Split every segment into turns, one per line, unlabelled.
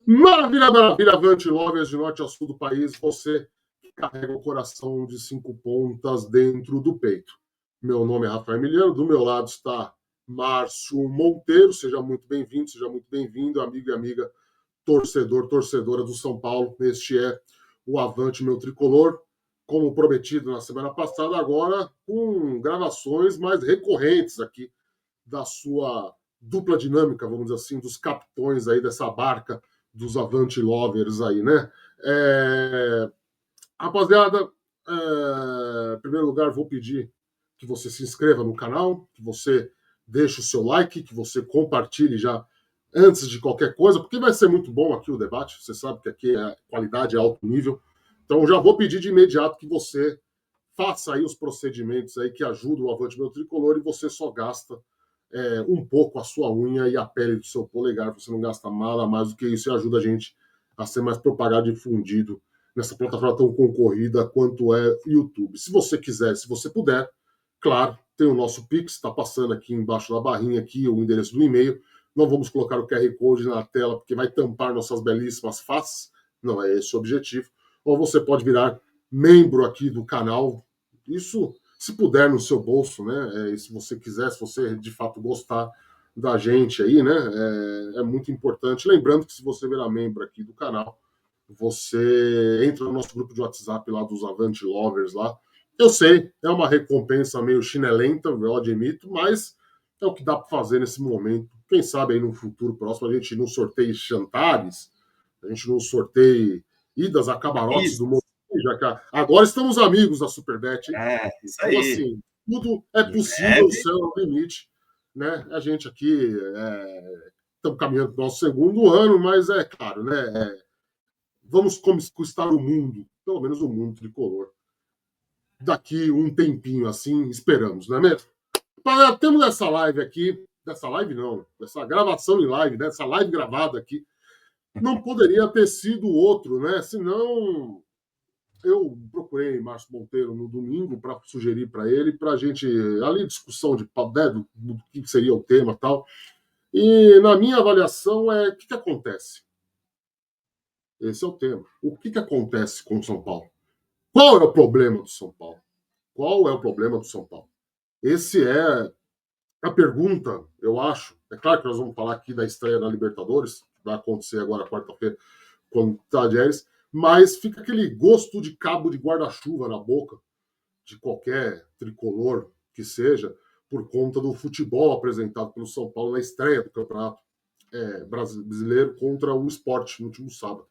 Maravilha, maravilha, Avante Lovers de norte a sul do país, você que carrega o coração de 5 pontas dentro do peito. Meu nome é Rafael Emiliano, do meu lado está Márcio Monteiro, seja muito bem-vindo, seja muito bem-vindo, amigo e amiga, torcedor, torcedora do São Paulo. Este é o Avante Meu Tricolor, como prometido na semana passada, agora com gravações mais recorrentes aqui da sua dupla dinâmica, vamos dizer assim, dos capitões aí dessa barca dos Avante Lovers aí, né? Rapaziada, em primeiro lugar, vou pedir que você se inscreva no canal, que você deixe o seu like, que você compartilhe já antes de qualquer coisa, porque vai ser muito bom aqui o debate. Você sabe que aqui a qualidade é alto nível. Então, já vou pedir de imediato que você faça aí os procedimentos aí que ajudam o Avante Meu Tricolor e você só gasta um pouco a sua unha e a pele do seu polegar, você não gasta nada mais do que isso e ajuda a gente a ser mais propagado e difundido nessa plataforma tão concorrida quanto é o YouTube. Se você quiser, se você puder, claro, tem o nosso Pix, está passando aqui embaixo da barrinha aqui o endereço do e-mail. Não vamos colocar o QR Code na tela porque vai tampar nossas belíssimas faces, não é esse o objetivo. Ou você pode virar membro aqui do canal, isso se puder no seu bolso, né? E se você quiser, se você de fato gostar da gente aí, né? É muito importante. Lembrando que se você virar membro aqui do canal, você entra no nosso grupo de WhatsApp lá dos Avante Lovers lá. Eu sei, é uma recompensa meio chinelenta, eu admito, mas é o que dá para fazer nesse momento. Quem sabe aí no futuro próximo a gente não sorteie jantares, a gente não sorteie idas a camarotes do mundo. Agora estamos amigos da Superbet, hein?
Isso
Então,
aí.
assim, tudo é possível, o céu é o limite. Né? A gente aqui estamos caminhando para o nosso segundo ano, mas é claro, né? Vamos conquistar o mundo, pelo menos o mundo tricolor. Daqui um tempinho assim, esperamos, não é mesmo? Temos essa live aqui, dessa live não, dessa gravação em live, dessa live gravada aqui, não poderia ter sido outro, né? Senão eu procurei Márcio Monteiro no domingo para sugerir para ele, para a gente, ali, discussão de né, do que seria o tema e tal. E na minha avaliação, o que acontece? Esse é o tema. O que acontece com o São Paulo? Qual é o problema do São Paulo? Qual é o problema do São Paulo? Esse é a pergunta, eu acho. É claro que nós vamos falar aqui da estreia da Libertadores, que vai acontecer agora quarta-feira, quando o Tadieres, mas fica aquele gosto de cabo de guarda-chuva na boca de qualquer tricolor que seja, por conta do futebol apresentado pelo São Paulo na estreia do Campeonato Brasileiro contra o Sport no último sábado.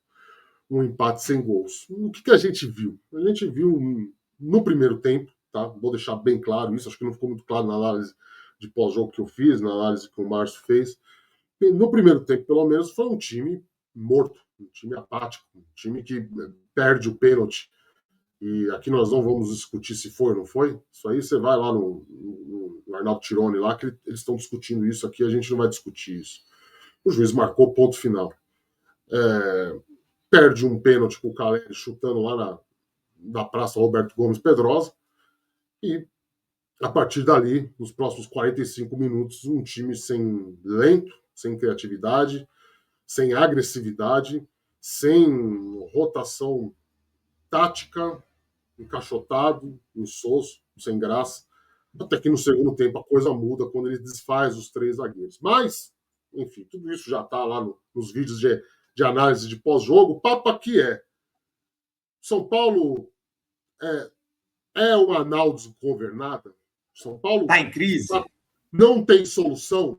Um empate sem gols. O que a gente viu? A gente viu no primeiro tempo, tá? Vou deixar bem claro isso, acho que não ficou muito claro na análise de pós-jogo que eu fiz, na análise que o Márcio fez. No primeiro tempo, pelo menos, foi um time morto, um time apático, um time que perde o pênalti. E aqui nós não vamos discutir se foi ou não foi. Isso aí você vai lá no Arnaldo Tironi lá, que eles estão discutindo isso aqui, a gente não vai discutir isso. O juiz marcou ponto final. Perde um pênalti com o Caleri chutando lá na Praça Roberto Gomes Pedrosa. E a partir dali, nos próximos 45 minutos, um time sem lento, sem criatividade, sem agressividade, sem rotação tática, encaixotado, insosso, sem graça. Até que no segundo tempo a coisa muda quando ele desfaz os 3 zagueiros. Mas, enfim, tudo isso já está lá nos vídeos de análise de pós-jogo. O papo aqui São Paulo uma anal desgovernada? São Paulo
está em crise?
Não tem solução?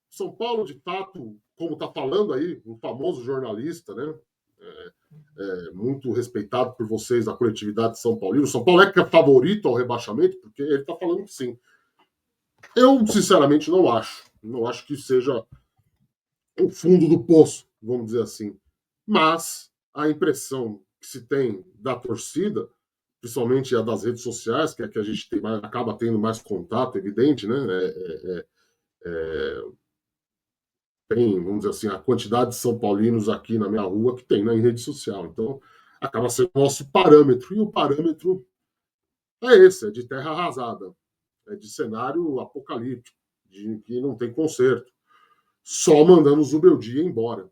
São Paulo, de fato, como está falando aí, um famoso jornalista, né? Muito respeitado por vocês, da coletividade de São Paulo. O São Paulo é favorito ao rebaixamento, porque ele está falando que sim. Eu, sinceramente, não acho. Não acho que seja o fundo do poço, vamos dizer assim. Mas a impressão que se tem da torcida, principalmente a das redes sociais, que é que a gente acaba tendo mais contato, evidente, né? Tem, vamos dizer assim, a quantidade de São Paulinos aqui na minha rua que tem na rede social. Então, acaba sendo o nosso parâmetro. E o parâmetro é esse, é de terra arrasada, é de cenário apocalíptico, de que não tem conserto. Só mandando o Zubeldia embora.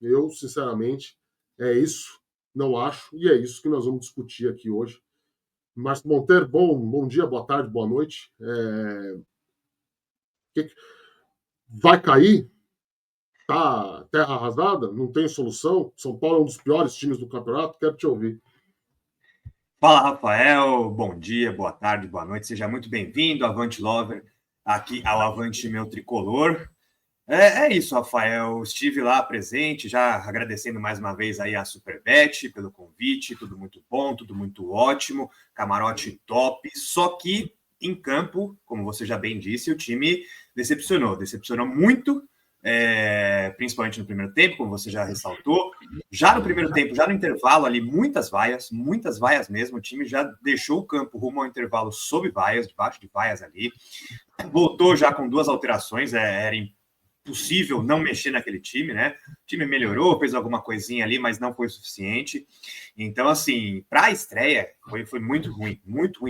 Eu, sinceramente, é isso, não acho, e é isso que nós vamos discutir aqui hoje. Márcio Monteiro, bom dia, boa tarde, boa noite. Vai cair? Tá terra arrasada? Não tem solução? São Paulo é um dos piores times do campeonato? Quero te ouvir.
Fala, Rafael. Bom dia, boa tarde, boa noite. Seja muito bem-vindo, Avante Lover, aqui ao Avante Meu Tricolor. É isso, Rafael. Estive lá presente, já agradecendo mais uma vez aí a Superbet pelo convite. Tudo muito bom, tudo muito ótimo. Camarote top. Só que em campo, como você já bem disse, o time decepcionou muito. Principalmente no primeiro tempo, como você já ressaltou. Já no primeiro tempo, já no intervalo ali, muitas vaias mesmo. O time já deixou o campo rumo ao intervalo sob vaias, debaixo de vaias ali. Voltou já com 2 alterações, era impossível não mexer naquele time, né? O time melhorou, fez alguma coisinha ali, mas não foi suficiente. Então, assim, para a estreia, foi muito ruim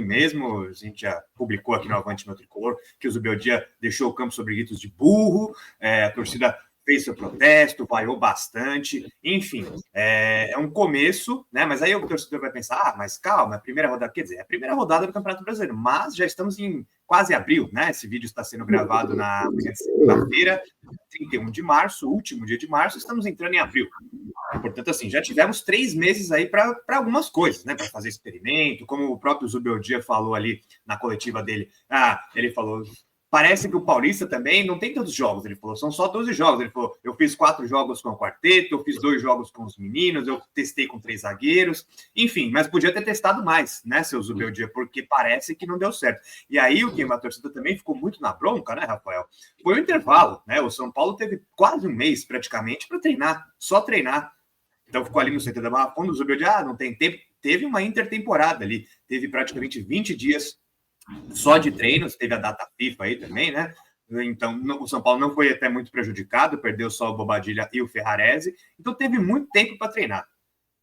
mesmo. A gente já publicou aqui no Avante Meu Tricolor que o Zubeldia deixou o campo sobre gritos de burro, a torcida fez seu protesto, vaiou bastante, enfim, é um começo, né? Mas aí o torcedor vai pensar, mas calma, a primeira rodada, quer dizer, é a primeira rodada do Campeonato Brasileiro, mas já estamos em quase abril, né? Esse vídeo está sendo gravado na segunda-feira, 31 de março, último dia de março, estamos entrando em abril. Portanto, assim, já tivemos 3 meses aí para algumas coisas, né? Para fazer experimento, como o próprio Zubeldia falou ali na coletiva dele. Ele falou, parece que o Paulista também não tem tantos jogos. Ele falou, são só 12 jogos. Ele falou, eu fiz 4 jogos com o quarteto, eu fiz 2 jogos com os meninos, eu testei com 3 zagueiros. Enfim, mas podia ter testado mais, né, seu Zubeldia, porque parece que não deu certo. E aí o que a torcida também ficou muito na bronca, né, Rafael? Foi o intervalo, né? O São Paulo teve quase um mês, praticamente, para treinar, só treinar. Então ficou ali no centro da Barra Funda, o Zubeldia, não tem tempo. Teve uma intertemporada ali, teve praticamente 20 dias só de treinos, teve a data FIFA aí também, né? Então, o São Paulo não foi até muito prejudicado, perdeu só o Bobadilla e o Ferrarese, então teve muito tempo para treinar.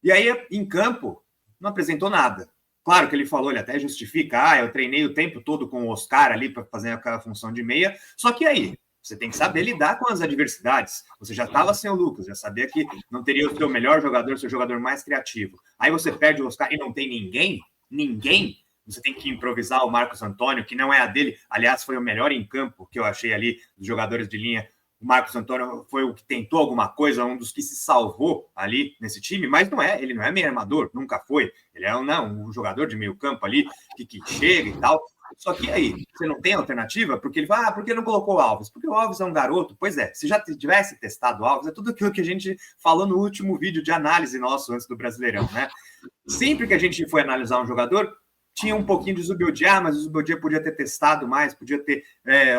E aí, em campo, não apresentou nada. Claro que ele falou, ele até justifica, eu treinei o tempo todo com o Oscar ali para fazer aquela função de meia, só que aí, você tem que saber lidar com as adversidades. Você já estava sem o Lucas, já sabia que não teria o seu melhor jogador, seu jogador mais criativo. Aí você perde o Oscar e não tem ninguém. Você tem que improvisar o Marcos Antônio, que não é a dele. Aliás, foi o melhor em campo que eu achei ali dos jogadores de linha. O Marcos Antônio foi o que tentou alguma coisa, um dos que se salvou ali nesse time, mas ele não é meio armador, nunca foi. Ele é um jogador de meio campo ali, que chega e tal. Só que aí, você não tem alternativa? Porque ele fala, por que não colocou o Alves? Porque o Alves é um garoto. Pois é, se já tivesse testado o Alves, é tudo aquilo que a gente falou no último vídeo de análise nosso antes do Brasileirão, né? Sempre que a gente foi analisar um jogador, tinha um pouquinho de Zubeldia, mas o Zubeldia podia ter testado mais, podia ter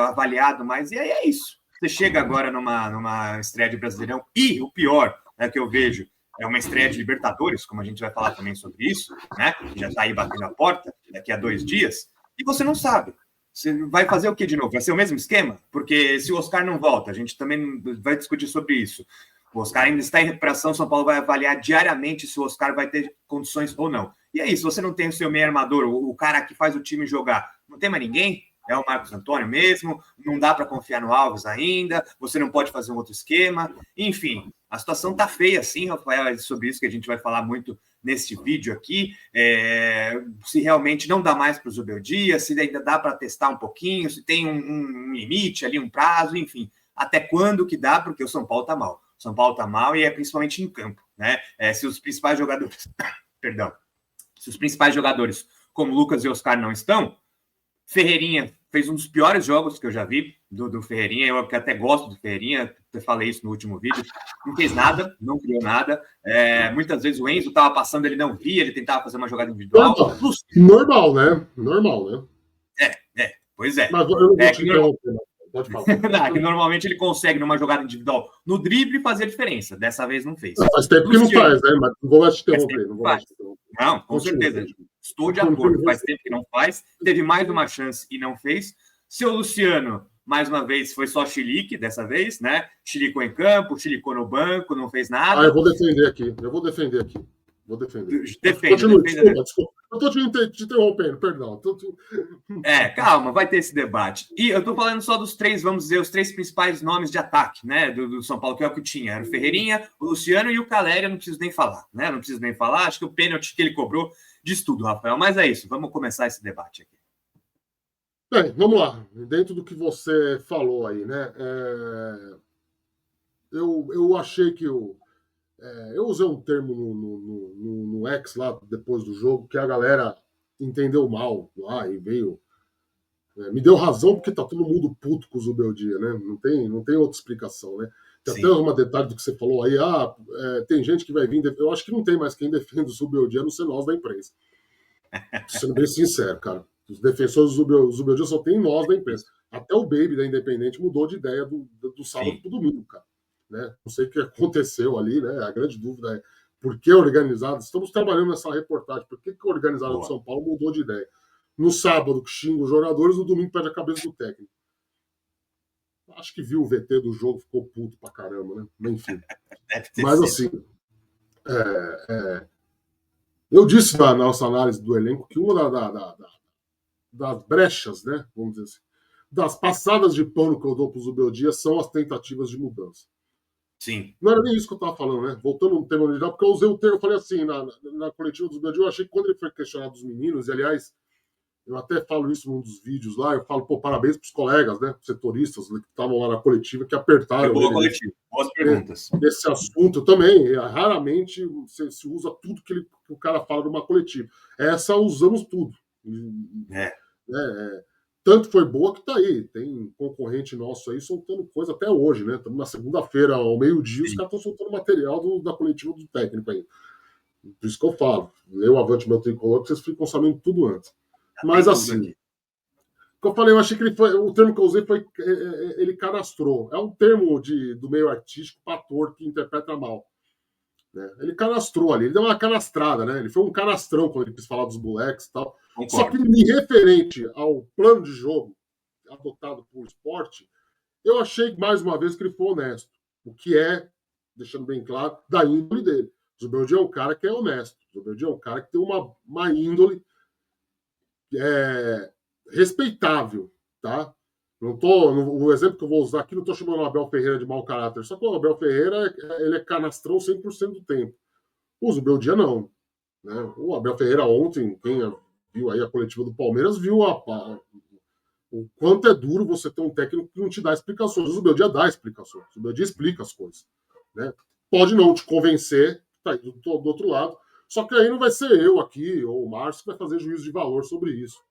avaliado mais, e aí é isso. Você chega agora numa estreia de Brasileirão, e o pior que eu vejo é uma estreia de Libertadores, como a gente vai falar também sobre isso, né? Que já está aí batendo a porta daqui a 2 dias, e você não sabe. Você vai fazer o que de novo? Vai ser o mesmo esquema? Porque se o Oscar não volta, a gente também vai discutir sobre isso. O Oscar ainda está em recuperação, São Paulo vai avaliar diariamente se o Oscar vai ter condições ou não. E aí, se você não tem o seu meio armador, o cara que faz o time jogar, não tem mais ninguém? É o Marcos Antônio mesmo, não dá para confiar no Alves ainda, você não pode fazer um outro esquema. Enfim, a situação tá feia sim, Rafael, é sobre isso que a gente vai falar muito neste vídeo aqui. Se realmente não dá mais para o Zubeldia, se ainda dá para testar um pouquinho, se tem um limite ali, um prazo, enfim. Até quando que dá, porque o São Paulo tá mal. O São Paulo tá mal e é principalmente em campo, né? Se os principais jogadores... Perdão. Se os principais jogadores, como Lucas e Oscar, não estão, Ferreirinha fez um dos piores jogos que eu já vi do Ferreirinha. Eu até gosto do Ferreirinha, eu falei isso no último vídeo. Não fez nada, não criou nada. Muitas vezes o Enzo estava passando, ele não via, ele tentava fazer uma jogada individual.
Normal, né? Normal, né?
Pois é.
Mas eu não vou te interromper, não. Pode falar.
Que normalmente ele consegue, numa jogada individual, no drible, fazer a diferença. Dessa vez não fez.
Faz tempo que não faz, né? Mas não vou te interromper.
Não, com certeza. Estou de acordo. Faz tempo que não faz. Teve mais uma chance e não fez. Seu Luciano, mais uma vez, foi só chilique dessa vez, né? Chilicou em campo, chilicou no banco, não fez nada.
Eu vou defender aqui. Vou defender.
Defenda.
Desculpa. Eu tô te interrompendo, perdão.
Calma, vai ter esse debate. E eu tô falando só dos três, vamos dizer, os três principais nomes de ataque, né, do São Paulo, que é o que tinha. Era o Ferreirinha, o Luciano e o Caleri, eu não preciso nem falar, né? Não preciso nem falar. Acho que o pênalti que ele cobrou diz tudo, Rafael. Mas é isso, vamos começar esse debate aqui.
Bem, vamos lá. Dentro do que você falou aí, né? Eu achei que eu usei um termo no X lá depois do jogo que a galera entendeu mal lá e veio. Me deu razão porque tá todo mundo puto com o Zubeldia, né? Não tem outra explicação, né? Tem até um detalhe do que você falou aí. Tem gente que vai vir. Eu acho que não tem mais quem defende o Zubeldia, a não ser nós da imprensa. Sendo bem sincero, cara. Os defensores do Zubeldia só tem nós da imprensa. Até o Baby da Independente mudou de ideia do sábado pro domingo, cara. Né? Não sei o que aconteceu ali, né? A grande dúvida é por que organizado. Estamos trabalhando nessa reportagem. Por que o organizado de São Paulo mudou de ideia? No sábado xinga os jogadores, no domingo pede a cabeça do técnico. Acho que viu o VT do jogo, ficou puto pra caramba, né? Enfim. Mas assim, eu disse na nossa análise do elenco que uma das brechas, né? Vamos dizer assim, das passadas de pano que eu dou pro Zubeldia são as tentativas de mudança.
Sim.
Não era nem isso que eu estava falando, né? Voltando no tema original, porque eu usei o termo, eu falei assim, na coletiva do Zubeldia, eu achei que quando ele foi questionado dos meninos, e aliás, eu até falo isso num dos vídeos lá, eu falo, parabéns para os colegas, né, setoristas que estavam lá na coletiva, que apertaram.
Boas perguntas.
Esse assunto também, raramente se usa tudo que o cara fala numa coletiva. Essa usamos tudo. Tanto foi boa que tá aí. Tem concorrente nosso aí soltando coisa até hoje, né? Estamos na segunda-feira, ao meio-dia, os caras estão soltando material da coletiva do técnico aí. Por isso que eu falo. Eu avante meu tricolor, que vocês ficam sabendo tudo antes. Mas assim, o que eu falei, eu achei que o termo que eu usei foi ele cadastrou. É um termo do meio artístico para ator que interpreta mal. Né? Ele cadastrou ali, ele deu uma canastrada, né? Ele foi um canastrão quando ele quis falar dos moleques e tal. Concordo. Só que me referente ao plano de jogo adotado por esporte, eu achei mais uma vez que ele foi honesto. O que é, deixando bem claro, da índole dele. O Zubeldia é um cara que é honesto. O Zubeldia é um cara que tem uma índole respeitável, tá? O exemplo que eu vou usar aqui, não estou chamando o Abel Ferreira de mau caráter, só que o Abel Ferreira ele é canastrão 100% do tempo. O Zubeldia não. Né? O Abel Ferreira ontem, quem viu aí a coletiva do Palmeiras, viu o quanto é duro você ter um técnico que não te dá explicações. O Zubeldia dá explicações. O Zubeldia explica as coisas. Né? Pode não te convencer, tá aí do outro lado, só que aí não vai ser eu aqui, ou o Márcio, que vai fazer juízo de valor sobre isso.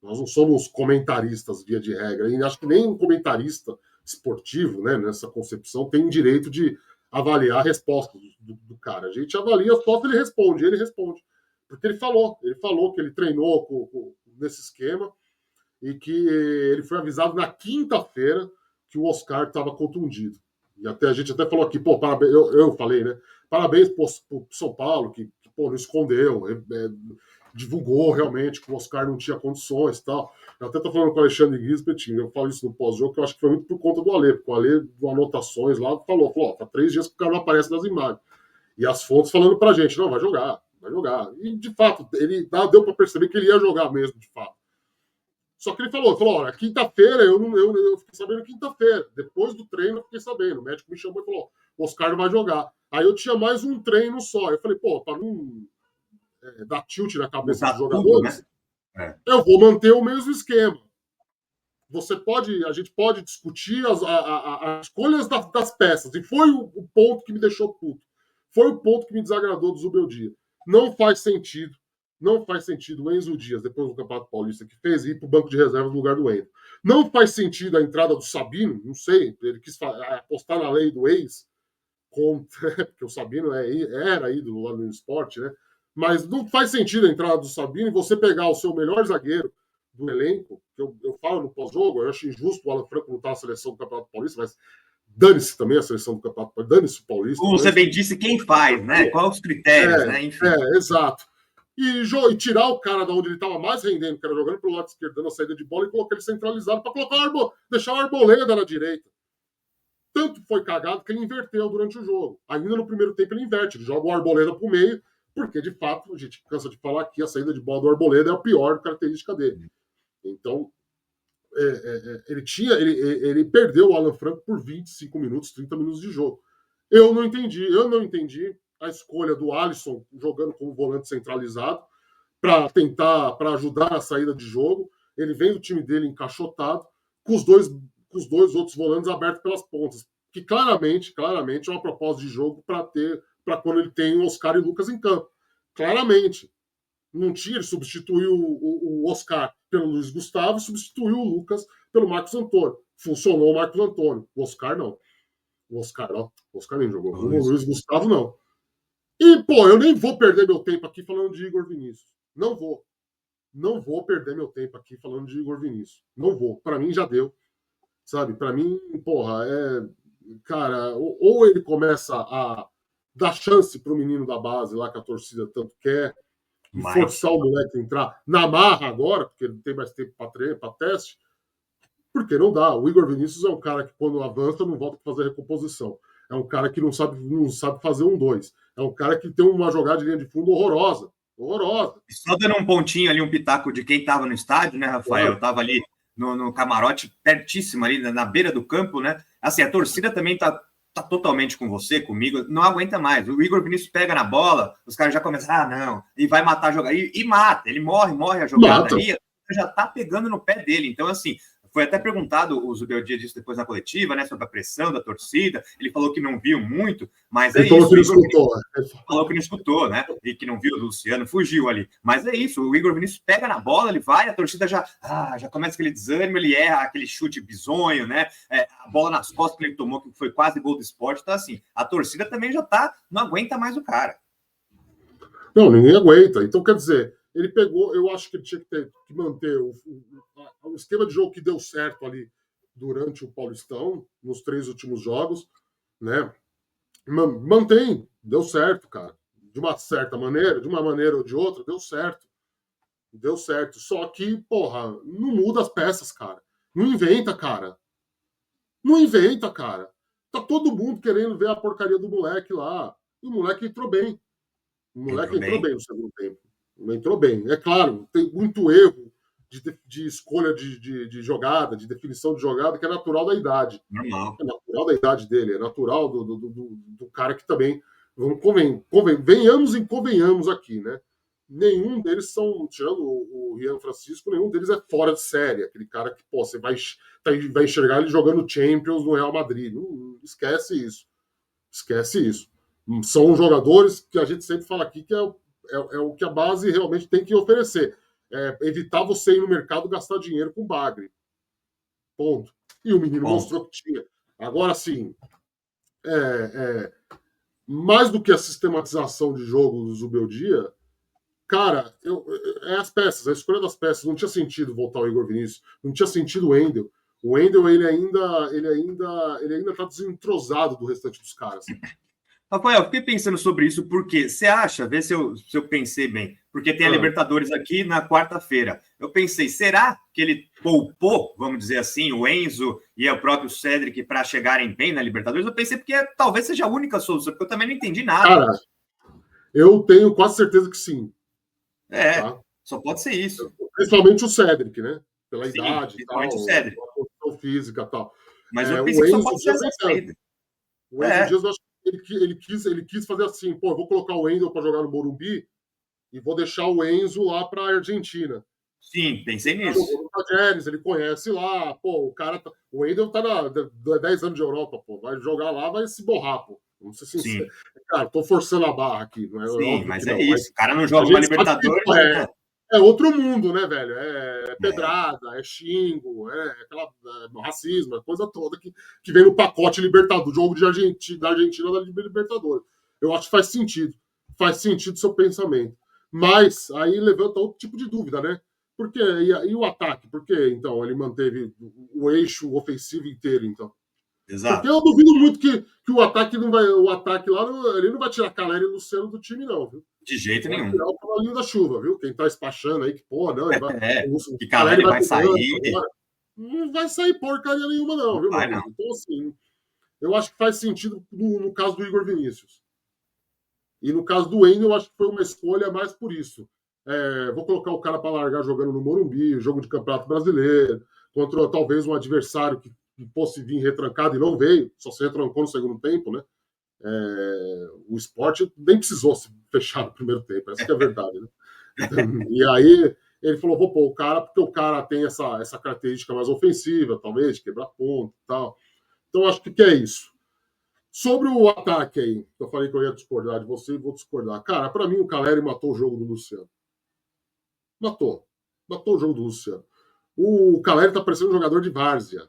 Nós não somos comentaristas, via de regra, e acho que nem um comentarista esportivo, né, nessa concepção, tem direito de avaliar a resposta do cara. A gente avalia só se ele responde. Porque ele falou que ele treinou nesse esquema e que ele foi avisado na quinta-feira que o Oscar estava contundido. E a gente até falou aqui, parabéns, eu falei, né? Parabéns pro São Paulo, que não escondeu, divulgou realmente que o Oscar não tinha condições e tal. Eu até tô falando com o Alexandre Gisbert, eu falo isso no pós-jogo, que eu acho que foi muito por conta do Ale, porque o Ale, com anotações lá, falou, tá 3 dias que o cara não aparece nas imagens. E as fontes falando pra gente, não, vai jogar. E, de fato, deu pra perceber que ele ia jogar mesmo, de fato. Só que ele falou, olha, quinta-feira, eu fiquei sabendo quinta-feira. Depois do treino, eu fiquei sabendo. O médico me chamou e falou, o Oscar não vai jogar. Aí eu tinha mais um treino só. Eu falei, para não dar tilt na cabeça dos jogadores, tudo, né? Eu vou manter o mesmo esquema. A gente pode discutir as escolhas das peças. E foi o ponto que me deixou puto. Foi o ponto que me desagradou do Zubeldia. Não faz sentido o Enzo Dias, depois do Campeonato Paulista que fez, ir para o banco de reserva no lugar do Enzo. Não faz sentido a entrada do Sabino, não sei, ele quis apostar na lei do ex, porque o Sabino era ídolo lá no esporte, né? Mas não faz sentido a entrada do Sabino e você pegar o seu melhor zagueiro do elenco, que eu falo no pós-jogo, eu acho injusto o Alan Franco não estar na seleção do Campeonato Paulista, mas dane-se também a seleção do Campeonato Paulista, dane-se o Paulista.
Como você bem disse, quem faz, né? Quais os critérios, né? Enfim.
Exato. E tirar o cara da onde ele estava mais rendendo, que era jogando pelo lado esquerdo, dando a saída de bola, e colocar ele centralizado para deixar o Arboleda na direita. Tanto foi cagado que ele inverteu durante o jogo. Ainda no primeiro tempo ele inverte, ele joga o Arboleda para o meio, porque, de fato, a gente cansa de falar que a saída de bola do Arboleda é a pior característica dele. Então, ele perdeu o Alan Franco por 25 minutos, 30 minutos de jogo. Eu não entendi a escolha do Alisson jogando como volante centralizado para ajudar a saída de jogo. Ele vem do time dele encaixotado, com os dois outros volantes abertos pelas pontas, que claramente é uma proposta de jogo para quando ele tem o Oscar e o Lucas em campo. Claramente. Não tinha, ele substituiu o Oscar pelo Luiz Gustavo, substituiu o Lucas pelo Marcos Antônio. Funcionou o Marcos Antônio. O Oscar não. O Oscar nem jogou. O Luiz Gustavo não. E, pô, eu nem vou perder meu tempo aqui falando de Igor Vinícius. Não vou perder meu tempo aqui falando de Igor Vinícius. Não vou. Para mim já deu. Sabe? Para mim, porra, cara, ou ele começa a dar chance pro menino da base lá que a torcida tanto quer, e forçar o moleque a entrar na marra agora, porque ele não tem mais tempo para teste, porque não dá. O Igor Vinícius é um cara que, quando avança, não volta para fazer recomposição. É um cara que não sabe fazer 1-2. É um cara que tem uma jogada de linha de fundo horrorosa.
Só dando um pontinho ali, um pitaco de quem estava no estádio, né, Rafael? Eu estava ali no camarote, pertíssimo ali, na beira do campo, né? Assim, a torcida também está totalmente com você, comigo, não aguenta mais. O Igor Vinícius pega na bola, os caras já começam, não, e vai matar a jogada, e mata, ele morre a jogada ali, já tá pegando no pé dele. Então, assim, foi até perguntado o Zubeldia disso depois na coletiva, né, sobre a pressão da torcida, ele falou que não viu muito, mas
ele
falou
que não
falou que não escutou, né, e que não viu o Luciano, fugiu ali. Mas é isso, o Igor Vinícius pega na bola, ele vai, a torcida já começa aquele desânimo, ele erra aquele chute bizonho, né, a bola nas costas que ele tomou, que foi quase gol do Sport. Então, assim, a torcida também não aguenta mais o cara.
Não, ninguém aguenta. Então, quer dizer, ele pegou, eu acho que ele tinha que manter o esquema de jogo que deu certo ali durante o Paulistão, nos 3 últimos jogos, né? Mantém, deu certo, cara. De uma certa maneira, de uma maneira ou de outra, deu certo. Deu certo. Só que, porra, não muda as peças, cara. Não inventa, cara. Tá todo mundo querendo ver a porcaria do moleque lá. E o moleque entrou bem. O moleque entrou bem no segundo tempo. Entrou bem. É claro, tem muito erro de escolha de jogada, de definição de jogada, que é natural da idade.
Normal.
É natural da idade dele, é natural do cara que também. Venhamos e convenhamos aqui, né? Nenhum deles são, tirando o Rian Francisco, nenhum deles é fora de série. Aquele cara que, pô, você vai enxergar ele jogando Champions no Real Madrid. Não esquece isso. Esquece isso. São jogadores que a gente sempre fala aqui que é o que a base realmente tem que oferecer. Evitar você ir no mercado gastar dinheiro com bagre. Ponto. E o menino mostrou que tinha. Agora, sim, mais do que a sistematização de jogo do Zubeldia, cara, as peças, a escolha das peças. Não tinha sentido voltar o Igor Vinícius, não tinha sentido o Wendel. O Wendel, ele ainda tá desentrosado do restante dos caras.
Rafael, fiquei pensando sobre isso, porque você acha, vê se eu pensei bem, porque tem a Libertadores aqui na quarta-feira. Eu pensei, será que ele poupou, vamos dizer assim, o Enzo e o próprio Cedric para chegarem bem na Libertadores? Eu pensei porque talvez seja a única solução, porque eu também não entendi nada.
Cara, eu tenho quase certeza que sim.
Tá? Só pode ser isso.
Principalmente o Cedric, né? Pela idade e tal,
o Cedric.
a condição física e tal.
Mas eu pensei que só pode ser essa saída.
O Enzo Dias, eu acho que ele quis fazer assim, pô, eu vou colocar o Wendel para jogar no Morumbi e vou deixar o Enzo lá para a Argentina.
Sim, pensei nisso.
Ele conhece lá, pô, o Wendel tá 10 anos de Europa, pô, vai jogar lá, vai se borrar, pô. Vamos ser sinceros. Cara, tô forçando a barra aqui, não é?
Sim, mas é isso. O cara não joga uma Libertadores.
É outro mundo, né, velho? É pedrada, é xingo, racismo, é coisa toda que vem no pacote Libertadores, jogo da Argentina da Libertadores. Eu acho que faz sentido seu pensamento. Mas aí levanta outro tipo de dúvida, né? Por quê? E o ataque? Por que, então, ele manteve o eixo ofensivo inteiro, então?
Exato.
Porque eu duvido muito que o ataque não vai. O ataque lá, ele não vai tirar Caleri e Luciano do time, não, viu?
De jeito nenhum.
Vai tirar o cavalinho da chuva, viu? Quem tá despachando aí, que porra, não, ele vai.
Que Caleri vai sair.
Não vai sair porcaria nenhuma, não, viu,
vai,
não. Então, assim, eu acho que faz sentido no caso do Igor Vinícius. E no caso do Wendel, eu acho que foi uma escolha mais por isso. Vou colocar o cara para largar jogando no Morumbi, jogo de Campeonato Brasileiro, contra talvez um adversário que fosse vir retrancado e não veio, só se retrancou no segundo tempo, né? O Sport nem precisou se fechar no primeiro tempo, essa que é a verdade, né? E aí ele falou, vou pôr o cara, porque o cara tem essa característica mais ofensiva, talvez, de quebrar ponto e tal. Então, acho que é isso. Sobre o ataque aí, eu falei que eu ia discordar de você e vou discordar. Cara, para mim o Caleri matou o jogo do Luciano. Matou o jogo do Luciano. O Caleri tá parecendo um jogador de várzea.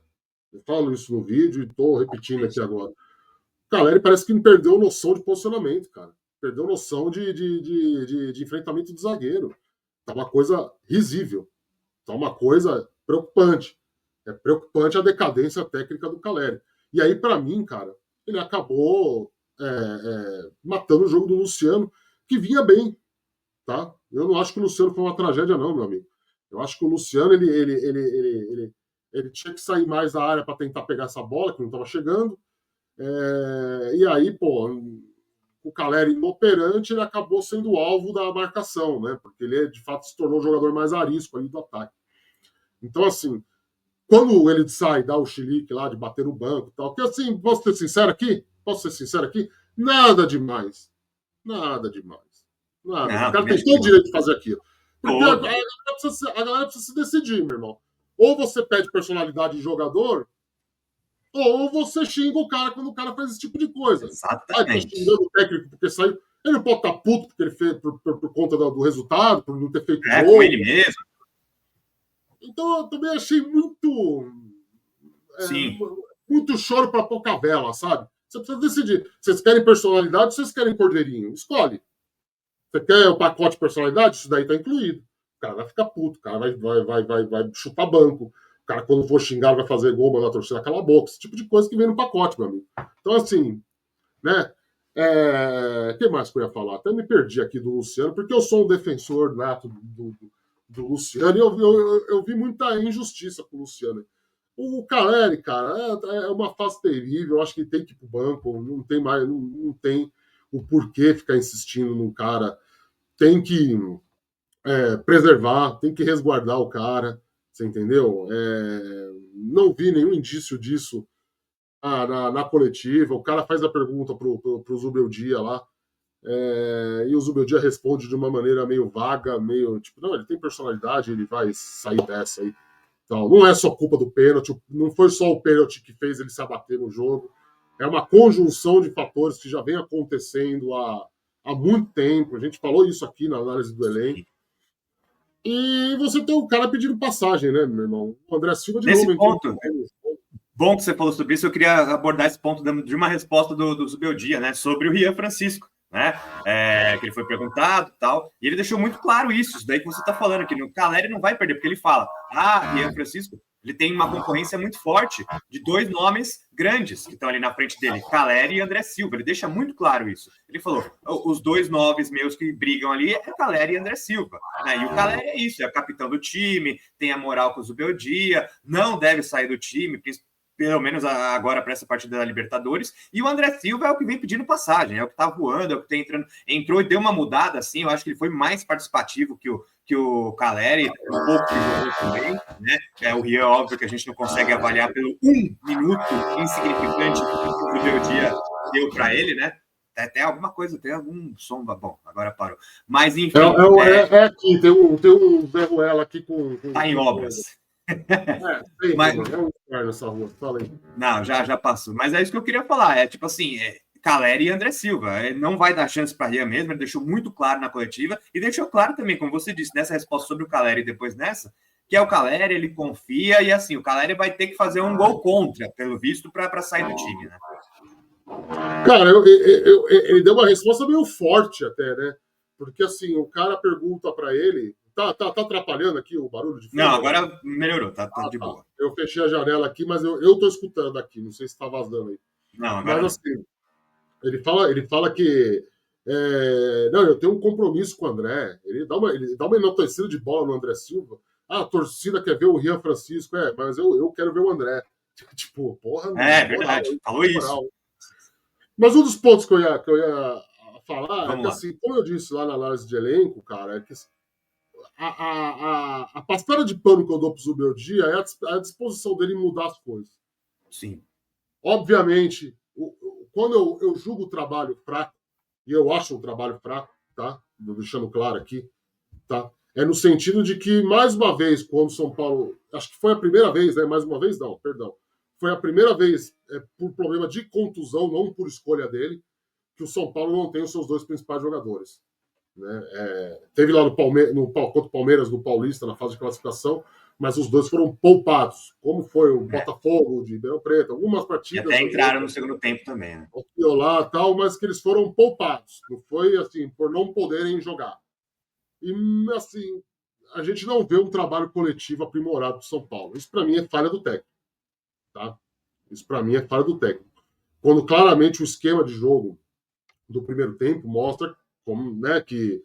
Eu falo isso no vídeo e tô repetindo aqui agora. O Caleri parece que perdeu noção de posicionamento, cara. Perdeu noção de enfrentamento de zagueiro. Tá uma coisa risível. Tá uma coisa preocupante. É preocupante a decadência técnica do Caleri. E aí, para mim, cara, ele acabou matando o jogo do Luciano, que vinha bem, tá? Eu não acho que o Luciano foi uma tragédia, não, meu amigo. Eu acho que o Luciano ele tinha que sair mais da área para tentar pegar essa bola, que não estava chegando. E aí, pô, o Caleri inoperante, ele acabou sendo alvo da marcação, né? Porque ele, de fato, se tornou o jogador mais arisco ali do ataque. Então, assim, quando ele sai, dá o chilique lá de bater no banco e tal, que assim, posso ser sincero aqui? Nada demais. Nada demais. Nada.
Não,
O cara tem todo o direito de fazer aquilo. Porque a galera precisa se decidir, meu irmão. Ou você pede personalidade de jogador, ou você xinga o cara quando o cara faz esse tipo de coisa.
Exatamente.
Tá xingando o técnico porque saiu. Ele não pode estar puto porque ele fez por conta do resultado, por não ter feito gol.
Com ele mesmo.
Então eu também achei muito choro para pouca vela, sabe? Você precisa decidir. Vocês querem personalidade ou vocês querem cordeirinho? Escolhe. Você quer o pacote de personalidade? Isso daí tá incluído. O cara vai ficar puto, o cara vai chupar banco. O cara, quando for xingar, vai fazer gol, mandar a torcida calar a boca. Esse tipo de coisa que vem no pacote, meu amigo. Então, assim, né? O que mais que eu ia falar? Até me perdi aqui do Luciano, porque eu sou um defensor nato do Luciano e eu vi muita injustiça com o Luciano. O Caleri, cara, é uma fase terrível. Eu acho que tem que ir pro banco. Não tem mais, não tem o porquê ficar insistindo num cara. Tem que preservar, tem que resguardar o cara. Você entendeu? Não vi nenhum indício disso na coletiva. O cara faz a pergunta pro Zubeldia lá. E o Zubeldia responde de uma maneira meio vaga, meio tipo, não, ele tem personalidade, ele vai sair dessa aí. Então, não é só culpa do pênalti, não foi só o pênalti que fez ele se abater no jogo. É uma conjunção de fatores que já vem acontecendo há muito tempo. A gente falou isso aqui na análise do elenco. E você tem o cara pedindo passagem, né, meu irmão? O André Silva de
Nesse
novo.
Ponto, bom que você falou sobre isso, eu queria abordar esse ponto de uma resposta do Zubeldia, né, sobre o Rian Francisco, né, que ele foi perguntado e tal, e ele deixou muito claro isso daí que você está falando, que o Caleri não vai perder, porque ele fala, Rian Francisco, ele tem uma concorrência muito forte de dois nomes grandes que estão ali na frente dele, Caleri e André Silva, ele deixa muito claro isso. Ele falou, os dois nomes meus que brigam ali é Caleri e André Silva, né? E o Caleri é isso, é capitão do time, tem a moral com o Zubeldia, não deve sair do time, pelo menos agora para essa partida da Libertadores, e o André Silva é o que vem pedindo passagem, é o que tá voando, é o que tá entrou e deu uma mudada, assim, eu acho que ele foi mais participativo que o Caleri, um pouco que jogou também, né, o Rian, óbvio que a gente não consegue avaliar pelo 1 minuto insignificante que o Zubeldia deu para ele, né, tem alguma coisa, tem algum som, bom, agora parou, mas enfim...
aqui, tem um Zé Ruela aqui com...
Tá em obras.
Mas... é um lugar nessa rua, fala aí.
Não, já passou. Mas é isso que eu queria falar. Tipo assim, Caleri e André Silva. Ele não vai dar chance para Rian mesmo, ele deixou muito claro na coletiva e deixou claro também, como você disse, nessa resposta sobre o Caleri e depois nessa, que é o Caleri, ele confia e assim, o Caleri vai ter que fazer um gol contra, pelo visto, para sair do time, né?
Cara, ele deu uma resposta meio forte até, né? Porque assim, o cara pergunta para ele. Tá atrapalhando aqui o barulho de fundo?
Não, agora melhorou, tá de boa.
Eu fechei a janela aqui, mas eu tô escutando aqui, não sei se tá vazando aí.
Não, agora
mas assim, ele fala que não, eu tenho um compromisso com o André. Ele dá uma enaltecida de bola no André Silva. A torcida quer ver o Rian Francisco, mas eu quero ver o André. Tipo, porra.
Verdade, falou isso.
Mas um dos pontos que eu ia falar é que,
lá.
assim, como eu disse lá na análise de elenco, cara, é que a passada de pano que eu dou pro Zubeldia é a disposição dele em mudar as coisas.
Sim.
Obviamente, quando eu julgo o trabalho fraco, e eu acho um trabalho fraco, tá? Deixando claro aqui, tá? É no sentido de que, mais uma vez, quando São Paulo... Acho que foi a primeira vez, né? Mais uma vez, não, perdão. Foi a primeira vez, por problema de contusão, não por escolha dele, que o São Paulo não tem os seus dois principais jogadores. Né? Teve lá contra o Palmeiras, no Paulista, na fase de classificação, mas os dois foram poupados, como foi o Botafogo de Ribeirão Preto, algumas partidas...
E até entraram no segundo tempo também, né?
Lá, tal, mas que eles foram poupados. Não foi assim, por não poderem jogar. E, assim, a gente não vê um trabalho coletivo aprimorado do São Paulo. Isso, para mim, é falha do técnico. Tá? Isso, para mim, é falha do técnico. Quando, claramente, o esquema de jogo do primeiro tempo mostra como, né, que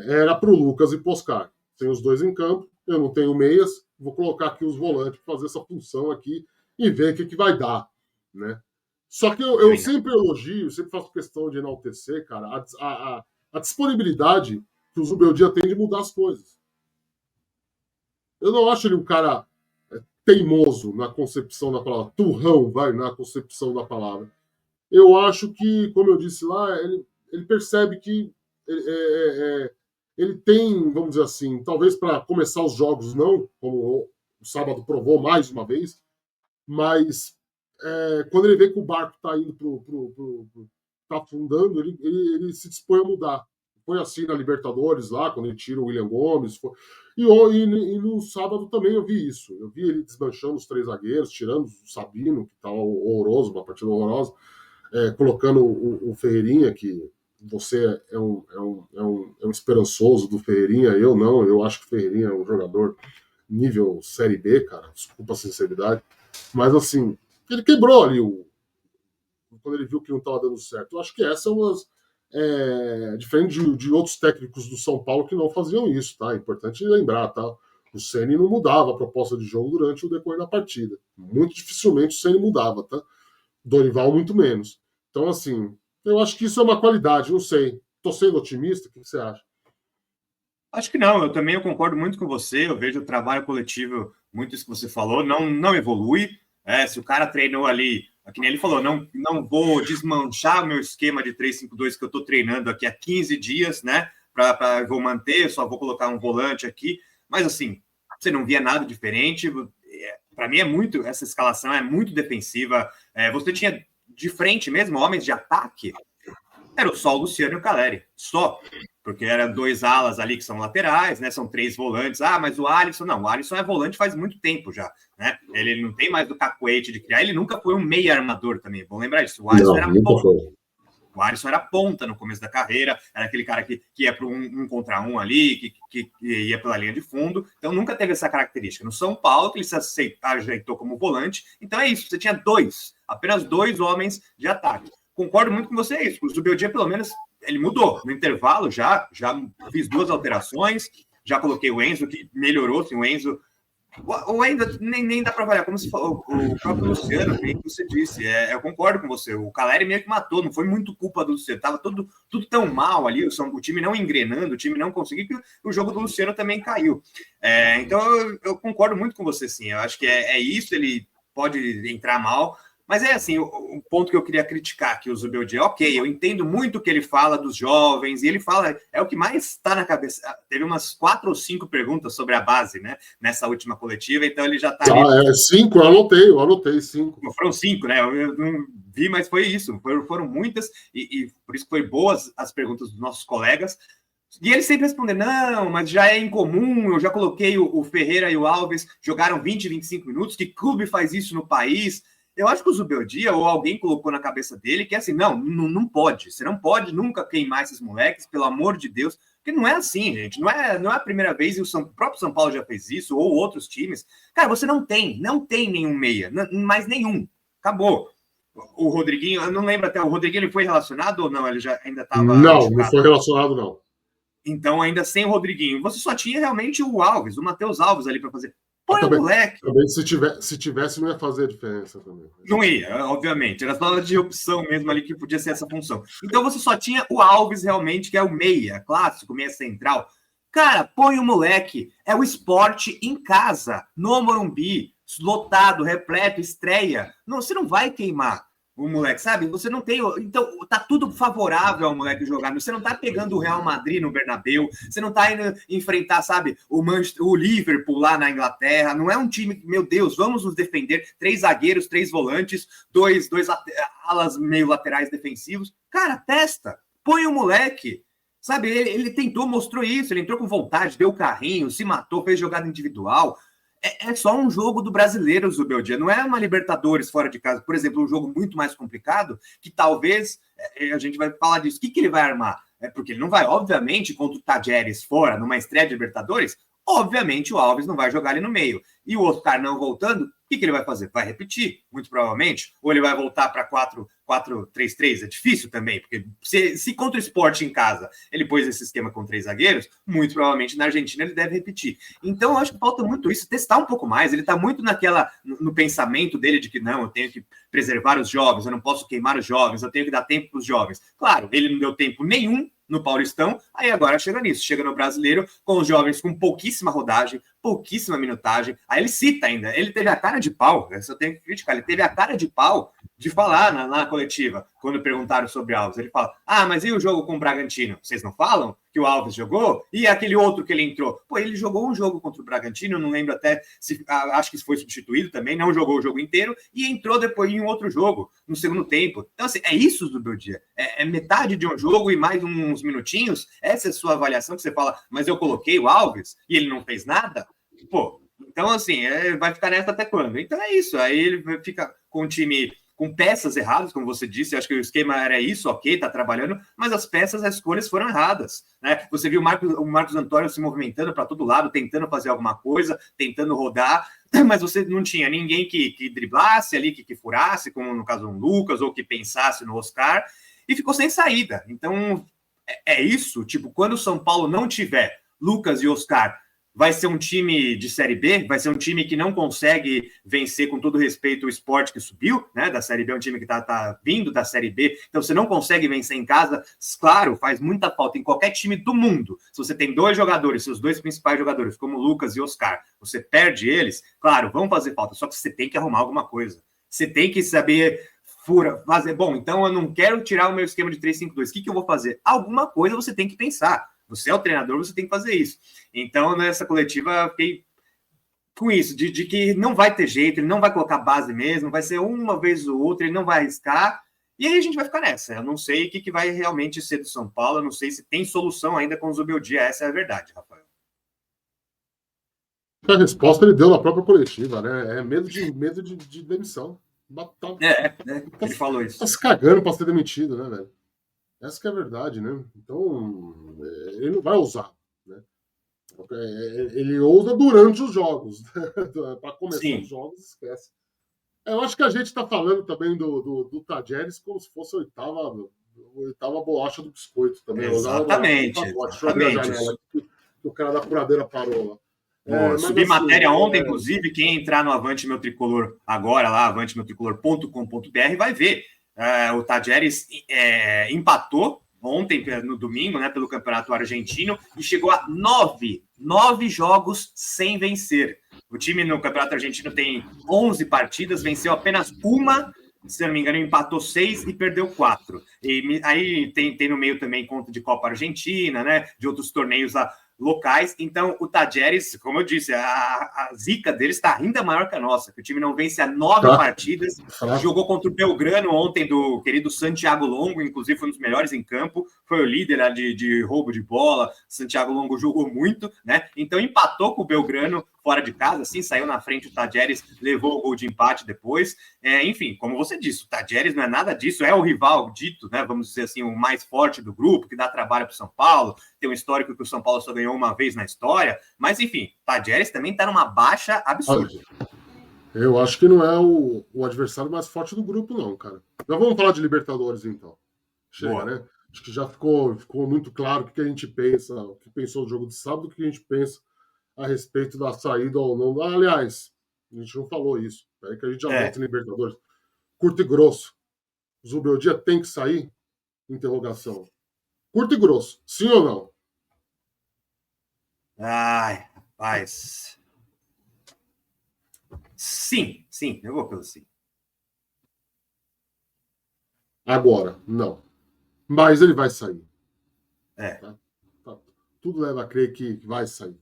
era para o Lucas e Poscar. Tem os dois em campo, eu não tenho meias, vou colocar aqui os volantes para fazer essa função aqui e ver o que vai dar. Né? Só que eu sempre elogio, sempre faço questão de enaltecer, cara, a disponibilidade que o Zubeldia tem de mudar as coisas. Eu não acho ele um cara teimoso na concepção da palavra, turrão, na concepção da palavra. Eu acho que, como eu disse lá, ele percebe que ele tem, vamos dizer assim, talvez para começar os jogos não, como o sábado provou mais uma vez, mas quando ele vê que o barco está indo está afundando, ele se dispõe a mudar. Foi assim na Libertadores, lá, quando ele tira o William Gomes. E no sábado também eu vi isso. Eu vi ele desmanchando os três zagueiros, tirando o Sabino, que estava horroroso, uma partida horrorosa, colocando o Ferreirinha, que você é um esperançoso do Ferreirinha, eu não. Eu acho que o Ferreirinha é um jogador nível Série B, cara. Desculpa a sinceridade. Mas, assim, ele quebrou ali quando ele viu que não estava dando certo. Eu acho que essa é uma... diferente de outros técnicos do São Paulo que não faziam isso, tá? É importante lembrar, tá? O Ceni não mudava a proposta de jogo durante o decorrer da partida. Muito dificilmente o Ceni mudava, tá? Dorival muito menos. Então, assim, eu acho que isso é uma qualidade, não sei. Tô sendo otimista? O que você acha?
Acho que não, eu concordo muito com você, eu vejo o trabalho coletivo, muito isso que você falou, não evolui. Se o cara treinou ali, que nem ele falou, não vou desmanchar o meu esquema de 3-5-2 que eu estou treinando aqui há 15 dias, né? Vou manter, só vou colocar um volante aqui. Mas assim, você não via nada diferente. Para mim essa escalação é muito defensiva. Você tinha de frente mesmo, homens de ataque, era só o Luciano e o Caleri, só. Porque eram dois alas ali que são laterais, né? São três volantes. Mas o Alisson, não. O Alisson é volante faz muito tempo já, né? Ele não tem mais do cacuete de criar. Ele nunca foi um meia armador também. Vamos lembrar disso. O Alisson era ponta. O Alisson era ponta no começo da carreira. Era aquele cara que ia para um contra um ali, que ia pela linha de fundo. Então nunca teve essa característica. No São Paulo, que ele se ajeitou como volante. Então é isso. Você tinha apenas dois homens de ataque. Concordo muito com você isso. O Zubeldia, pelo menos, ele mudou. No intervalo, já fiz 2 alterações, já coloquei o Enzo, que melhorou. Assim, o Enzo nem dá para avaliar, como se falou, o próprio Luciano, que você disse. Eu concordo com você. O Caleri meio que matou, não foi muito culpa do Luciano. Tava tudo tão mal ali, o time não engrenando, o time não conseguiu, que o jogo do Luciano também caiu. Então, eu concordo muito com você, sim. Eu acho que é isso, ele pode entrar mal. Mas assim, o ponto que eu queria criticar aqui, o Zubeldia, ok, eu entendo muito o que ele fala dos jovens, e ele fala, é o que mais está na cabeça. Teve umas 4 ou 5 perguntas sobre a base, né, nessa última coletiva, então ele já está ali...
5, eu anotei 5.
Foram 5, né, eu não vi, mas foi isso, foram muitas, e por isso foi boas as perguntas dos nossos colegas, e ele sempre respondeu, não, mas já é incomum, eu já coloquei o Ferreira e o Alves, jogaram 20, 25 minutos, que clube faz isso no país? Eu acho que o Zubeldia, ou alguém colocou na cabeça dele, que é assim, não pode. Você não pode nunca queimar esses moleques, pelo amor de Deus. Porque não é assim, gente. Não é a primeira vez, e o próprio São Paulo já fez isso, ou outros times. Cara, você não tem nenhum meia, mais nenhum. Acabou. O Rodriguinho, eu não lembro até, o Rodriguinho ele foi relacionado ou não? Ele já ainda estava...
Não foi relacionado, não.
Então, ainda sem o Rodriguinho, você só tinha realmente o Alves, o Matheus Alves ali para fazer. Põe o moleque.
Também se tivesse, não ia fazer a diferença também.
Não ia, obviamente. Era só de opção mesmo ali que podia ser essa função. Então você só tinha o Alves realmente, que é o meia, clássico, meia central. Cara, põe o moleque. É o Sport em casa, no Morumbi, lotado, repleto, estreia. Não, você não vai queimar o moleque, sabe? Você não tem. Então, tá tudo favorável ao moleque jogar. Você não tá pegando o Real Madrid no Bernabéu, você não tá indo enfrentar, sabe, o Liverpool lá na Inglaterra. Não é um time que, meu Deus, vamos nos defender. 3 zagueiros, 3 volantes, dois alas meio laterais defensivos. Cara, testa, põe o moleque. Sabe, ele tentou, mostrou isso, ele entrou com vontade, deu carrinho, se matou, fez jogada individual. É só um jogo do brasileiro, Zubeldia. Não é uma Libertadores fora de casa. Por exemplo, um jogo muito mais complicado, que talvez a gente vai falar disso. O que ele vai armar? Porque ele não vai, obviamente, contra o Tajeres fora, numa estreia de Libertadores, obviamente o Alves não vai jogar ali no meio. E o outro cara não voltando, o que ele vai fazer? Vai repetir, muito provavelmente. Ou ele vai voltar para 4-3-3. É difícil também, porque se contra o Sport em casa ele pôs esse esquema com 3 zagueiros, muito provavelmente na Argentina ele deve repetir. Então eu acho que falta muito isso, testar um pouco mais. Ele está muito no pensamento dele de que não, eu tenho que preservar os jovens, eu não posso queimar os jovens, eu tenho que dar tempo para os jovens. Claro, ele não deu tempo nenhum no Paulistão, aí agora chega nisso, chega no Brasileiro, com os jovens com pouquíssima rodagem, pouquíssima minutagem, aí ele cita ainda, ele teve a cara de pau, essa eu tenho que criticar, ele teve a cara de pau de falar na coletiva, quando perguntaram sobre Alves, ele fala, mas e o jogo com o Bragantino? Vocês não falam que o Alves jogou? E aquele outro que ele entrou? Pô, ele jogou um jogo contra o Bragantino, não lembro até se, acho que foi substituído também, não jogou o jogo inteiro, e entrou depois em um outro jogo, no segundo tempo. Então, assim, é isso do meu dia, é metade de um jogo e mais uns minutinhos, essa é a sua avaliação, que você fala, mas eu coloquei o Alves e ele não fez nada? Pô, então, assim, vai ficar nessa até quando? Então é isso, aí ele fica com o time com peças erradas, como você disse, acho que o esquema era isso, ok, tá trabalhando, mas as peças, as escolhas foram erradas, né? Você viu o Marcos Antônio se movimentando para todo lado, tentando fazer alguma coisa, tentando rodar, mas você não tinha ninguém que driblasse ali, que furasse, como no caso do Lucas, ou que pensasse no Oscar, e ficou sem saída. Então, é isso, tipo, quando o São Paulo não tiver Lucas e Oscar, vai ser um time de Série B, vai ser um time que não consegue vencer, com todo respeito, o Sport que subiu, né, da Série B, é um time que tá vindo da Série B, então você não consegue vencer em casa, claro, faz muita falta em qualquer time do mundo, se você tem 2 jogadores, seus 2 principais jogadores, como Lucas e Oscar, você perde eles, claro, vão fazer falta, só que você tem que arrumar alguma coisa, você tem que saber fazer, bom, então eu não quero tirar o meu esquema de 3-5-2, o que eu vou fazer? Alguma coisa você tem que pensar, você é o treinador, você tem que fazer isso. Então, nessa coletiva, eu fiquei com isso, de que não vai ter jeito, ele não vai colocar base mesmo, vai ser uma vez ou outra, ele não vai arriscar, e aí a gente vai ficar nessa. Eu não sei o que vai realmente ser do São Paulo, eu não sei se tem solução ainda com o Zubeldia, essa é a verdade, Rafael.
A resposta ele deu na própria coletiva, né? É medo de demissão.
Ele falou isso.
Tá se cagando para ser demitido, né, velho? Essa que é a verdade, né? Então, ele não vai ousar, né? Ele ousa durante os jogos. Para começar Sim. Os jogos, esquece. Eu acho que a gente está falando também do Tajeres como se fosse a oitava bolacha do biscoito também.
Exatamente.
O cara da furadeira parou
lá. Subi assim, matéria ontem, inclusive, quem entrar no Avante Meu Tricolor agora, lá, avantemeotricolor.com.br, vai ver. O Tajeres empatou ontem, no domingo, né, pelo Campeonato Argentino, e chegou a 9 jogos sem vencer. O time no Campeonato Argentino tem 11 partidas, venceu apenas uma, se não me engano, empatou 6 e perdeu 4. E aí tem no meio também conta de Copa Argentina, né, de outros torneios lá, locais, então o Tajeres, como eu disse, a zica deles está ainda maior que a nossa, que o time não vence há 9 partidas, jogou contra o Belgrano ontem, do querido Santiago Longo, inclusive foi um dos melhores em campo, foi o líder de roubo de bola, Santiago Longo jogou muito, né, então empatou com o Belgrano fora de casa, assim, saiu na frente o Tajeres, levou o gol de empate depois, enfim, como você disse, o Tajeres não é nada disso, é o rival dito, né, vamos dizer assim, o mais forte do grupo, que dá trabalho para o São Paulo, tem um histórico que o São Paulo só ganhou uma vez na história, mas enfim, Tajeres também está numa baixa absurda.
Eu acho que não é o adversário mais forte do grupo, não, cara. Nós vamos falar de Libertadores, então. Chega, Boa. Né? Acho que já ficou muito claro o que a gente pensa, o que pensou do jogo de sábado, o que a gente pensa a respeito da saída ou não. Aliás, a gente não falou isso. Peraí que a gente já volta em Libertadores. Curto e grosso. Zubeldia tem que sair? Interrogação. Curto e grosso. Sim ou não?
Ai, rapaz. Sim, eu vou pelo sim.
Agora, não. Mas ele vai sair.
Tá?
Tudo leva a crer que vai sair.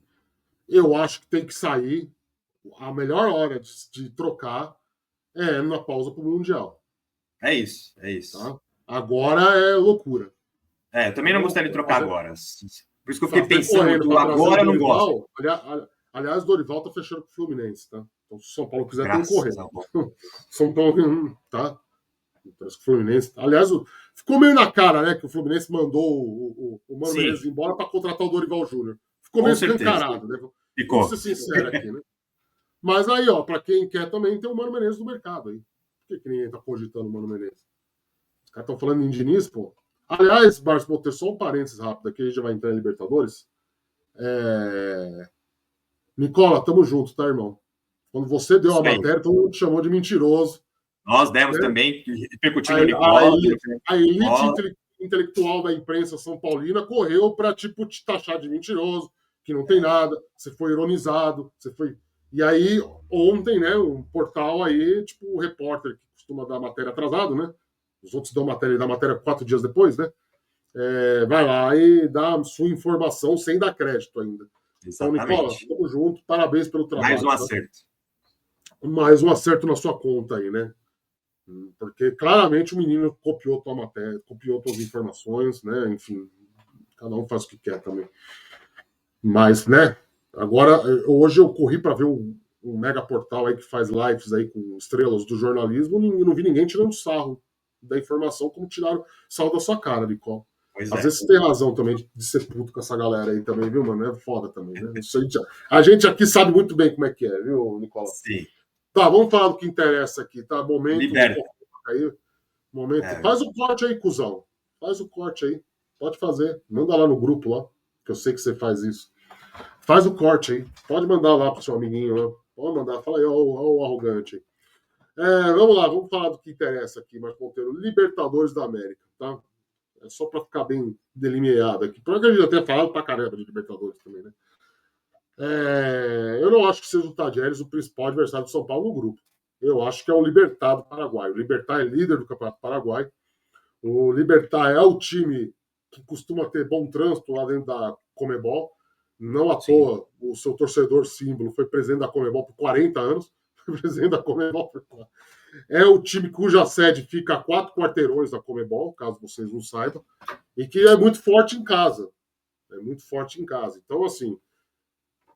Eu acho que tem que sair. A melhor hora de trocar é na pausa para o Mundial.
É isso.
Tá? Agora é loucura.
Eu também não gostaria de trocar agora. Por isso que eu fiquei pensando, agora eu não gosto.
Aliás, Dorival tá fechando com o Fluminense, tá? Então, se o São Paulo quiser, tem que correr. São Paulo, tá? Parece que o Fluminense. Aliás, ficou meio na cara, né? Que o Fluminense mandou o Mano Menezes embora para contratar o Dorival Júnior. Ficou meio escancarado, né? Vamos ser sinceros aqui, né? Mas aí, ó, para quem quer também, tem o Mano Menezes no mercado aí. Por que ninguém tá cogitando o Mano Menezes? Os caras estão falando em Diniz, pô. Aliás, Barça, vou ter só um parênteses rápido aqui, a gente já vai entrar em Libertadores. Nicola, tamo junto, tá, irmão? Quando você deu a matéria, todo mundo te chamou de mentiroso.
Nós demos também, repercutindo o Nicola.
A elite intelectual da imprensa são paulina correu para tipo, te taxar de mentiroso, que não tem nada, você foi ironizado, você foi... E aí, ontem, né, um portal aí, tipo, o repórter que costuma dar matéria atrasado, né? Os outros dão matéria 4 dias depois, né? Vai lá e dá a sua informação sem dar crédito ainda.
Exatamente.
Então, Nicola, tamo junto, parabéns pelo trabalho.
Mais um acerto.
Mais um acerto na sua conta aí, né? Porque claramente o menino copiou tua matéria, copiou tuas informações, né? Enfim, cada um faz o que quer também. Mas, né? Agora, hoje eu corri para ver um mega portal aí que faz lives aí com estrelas do jornalismo, não vi ninguém tirando sarro da informação como tiraram sarro da sua cara, Nicole. Às vezes você tem razão também de ser puto com essa galera aí também, viu, mano? É foda também, né? A gente aqui sabe muito bem como é que é, viu, Nicola?
Sim.
Tá, vamos falar do que interessa aqui, tá? Momento. Aí, momento. Faz o corte aí, cuzão. Faz o corte aí. Pode fazer. Manda lá no grupo lá, que eu sei que você faz isso. Faz o corte aí. Pode mandar lá pro seu amiguinho lá. Pode mandar. Fala aí, ó o arrogante aí. Vamos lá, vamos falar do que interessa aqui, Marcos Monteiro. Libertadores da América, tá? É só para ficar bem delineado aqui. Por que a gente já tenha falado pra caramba de Libertadores também, né? Eu não acho que seja o Tadieres o principal adversário do São Paulo no grupo. Eu acho que é o Libertad do Paraguai. O Libertad é líder do Campeonato Paraguai. O Libertad é o time que costuma ter bom trânsito lá dentro da Conmebol. Não à toa, o seu torcedor símbolo foi presidente da Conmebol por 40 anos. Foi presidente da Conmebol por... É o time cuja sede fica a 4 quarteirões da Conmebol, caso vocês não saibam, e que é muito forte em casa. Então, assim,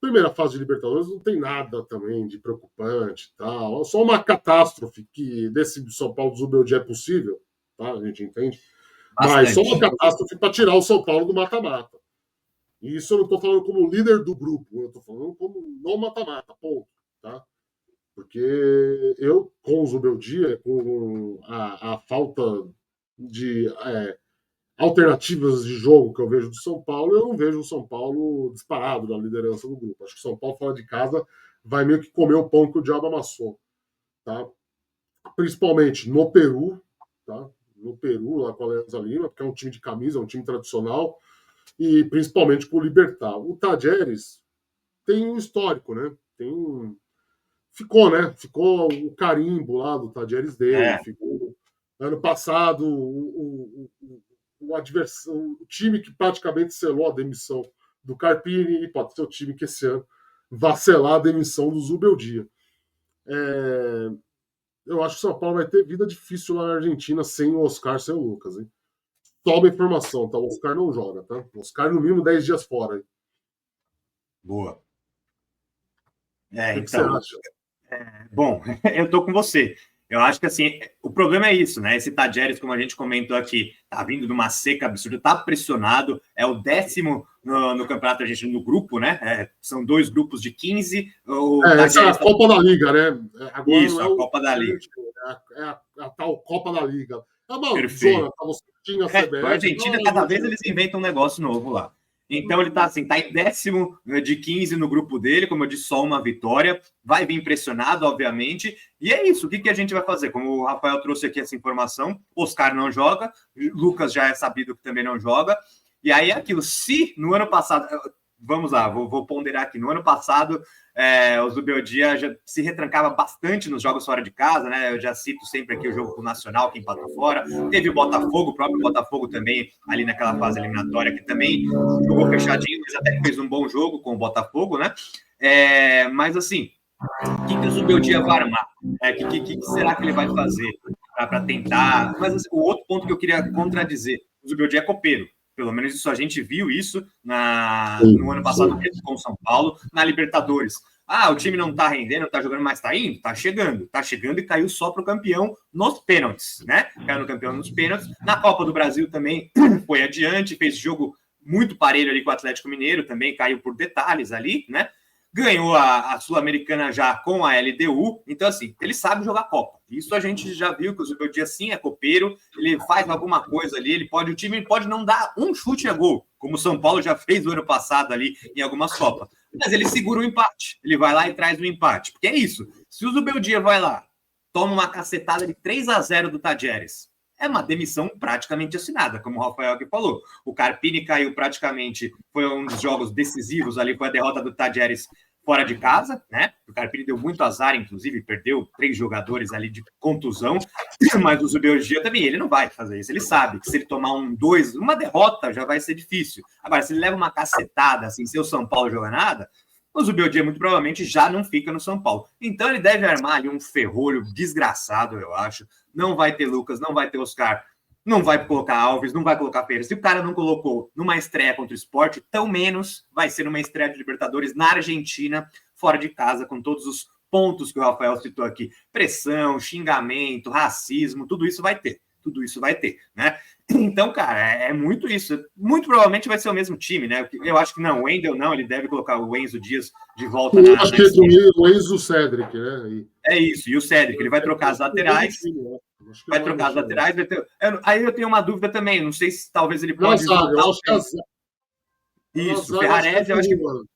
primeira fase de Libertadores não tem nada também de preocupante, tal. Só uma catástrofe que desse São Paulo do Zubeldia é possível, tá? A gente entende. Bastante. Mas só uma catástrofe para tirar o São Paulo do mata-mata. E isso eu não estou falando como líder do grupo, eu estou falando como no mata-mata, ponto, tá? Porque eu, com o Zubeldia, com a falta de alternativas de jogo que eu vejo do São Paulo, eu não vejo o São Paulo disparado na liderança do grupo. Acho que o São Paulo, fora de casa, vai meio que comer o pão que o diabo amassou. Tá? Principalmente no Peru, tá? No Peru, lá com a Alianza Lima, porque é um time de camisa, é um time tradicional, e principalmente com o Libertad. O Tadieres tem um histórico, né? Ficou o carimbo lá do Tadieres dele, ficou ano passado o time que praticamente selou a demissão do Carpini e pode ser o time que esse ano vai selar a demissão do Zubeldia. Eu acho que o São Paulo vai ter vida difícil lá na Argentina sem o Oscar, sem o Lucas. Hein? Toma informação, tá? O Oscar não joga, tá? O Oscar no mínimo 10 dias fora. Hein?
Boa.
O que você acha?
Bom, eu tô com você. Eu acho que, assim, o problema é isso, né? Esse Tadieres, como a gente comentou aqui, tá vindo de uma seca absurda, tá pressionado, é o 10º no Campeonato Argentino, no grupo, né? São 2 grupos de 15.
Essa é a Copa da Liga, né?
Agora isso, a Copa da Liga.
É a tal Copa da Liga.
Perfeito.
Zona, você tinha a CBF,
a Argentina, cada vez eles inventam um negócio novo lá. Então ele tá assim, tá em 10º de 15 no grupo dele, como eu disse, só uma vitória, vai vir pressionado, obviamente, e é isso, o que a gente vai fazer? Como o Rafael trouxe aqui essa informação, Oscar não joga, Lucas já é sabido que também não joga, e aí é aquilo, se no ano passado, vamos lá, vou ponderar aqui, no ano passado o Zubeldia já se retrancava bastante nos jogos fora de casa, né? Eu já cito sempre aqui o jogo com o Nacional, que empatou fora. Teve o Botafogo, o próprio Botafogo também, ali naquela fase eliminatória, que também jogou fechadinho, mas até fez um bom jogo com o Botafogo, né? Mas assim, o que o Zubeldia vai armar? O que será que ele vai fazer para tentar? Mas assim, o outro ponto que eu queria contradizer, o Zubeldia é copeiro. Pelo menos isso a gente viu isso no ano passado com o São Paulo, na Libertadores. O time não tá rendendo, não tá jogando, mas tá indo? Tá chegando e caiu só pro campeão nos pênaltis, né? Caiu no campeão nos pênaltis. Na Copa do Brasil também foi adiante, fez jogo muito parelho ali com o Atlético Mineiro, também caiu por detalhes ali, né? Ganhou a Sul-Americana já com a LDU, então assim, ele sabe jogar Copa. Isso a gente já viu que o Zubeldia sim é copeiro, ele faz alguma coisa ali, o time pode não dar um chute a gol, como o São Paulo já fez no ano passado ali em algumas Copas, mas ele segura o empate, ele vai lá e traz o empate, porque é isso, se o Zubeldia vai lá, toma uma cacetada de 3-0 do Tadieres, é uma demissão praticamente assinada, como o Rafael aqui falou. O Carpini caiu praticamente, foi um dos jogos decisivos ali, foi a derrota do Tadieres fora de casa, né? O Carpini deu muito azar, inclusive, perdeu 3 jogadores ali de contusão, mas o Zubeldia também, ele não vai fazer isso. Ele sabe que se ele tomar uma derrota já vai ser difícil. Agora, se ele leva uma cacetada, assim, se o São Paulo joga nada, o Zubeldia muito provavelmente já não fica no São Paulo. Então ele deve armar ali um ferrolho desgraçado, eu acho. Não vai ter Lucas, não vai ter Oscar, não vai colocar Alves, não vai colocar Pérez. Se o cara não colocou numa estreia contra o Sport, tão menos vai ser numa estreia de Libertadores na Argentina, fora de casa, com todos os pontos que o Rafael citou aqui. Pressão, xingamento, racismo, tudo isso vai ter. Tudo isso vai ter, né? Então, cara, é muito isso. Muito provavelmente vai ser o mesmo time, né? Eu acho que não, o Wendel não, ele deve colocar o Enzo Dias de volta
na acho que o Enzo e o Cedric, né?
É isso, e o Cedric, ele vai trocar as laterais. Vai trocar as laterais. Aí eu tenho uma dúvida também, não sei se talvez ele pode voltar.
Eu acho que
isso, o Ferrarese, eu acho que...
o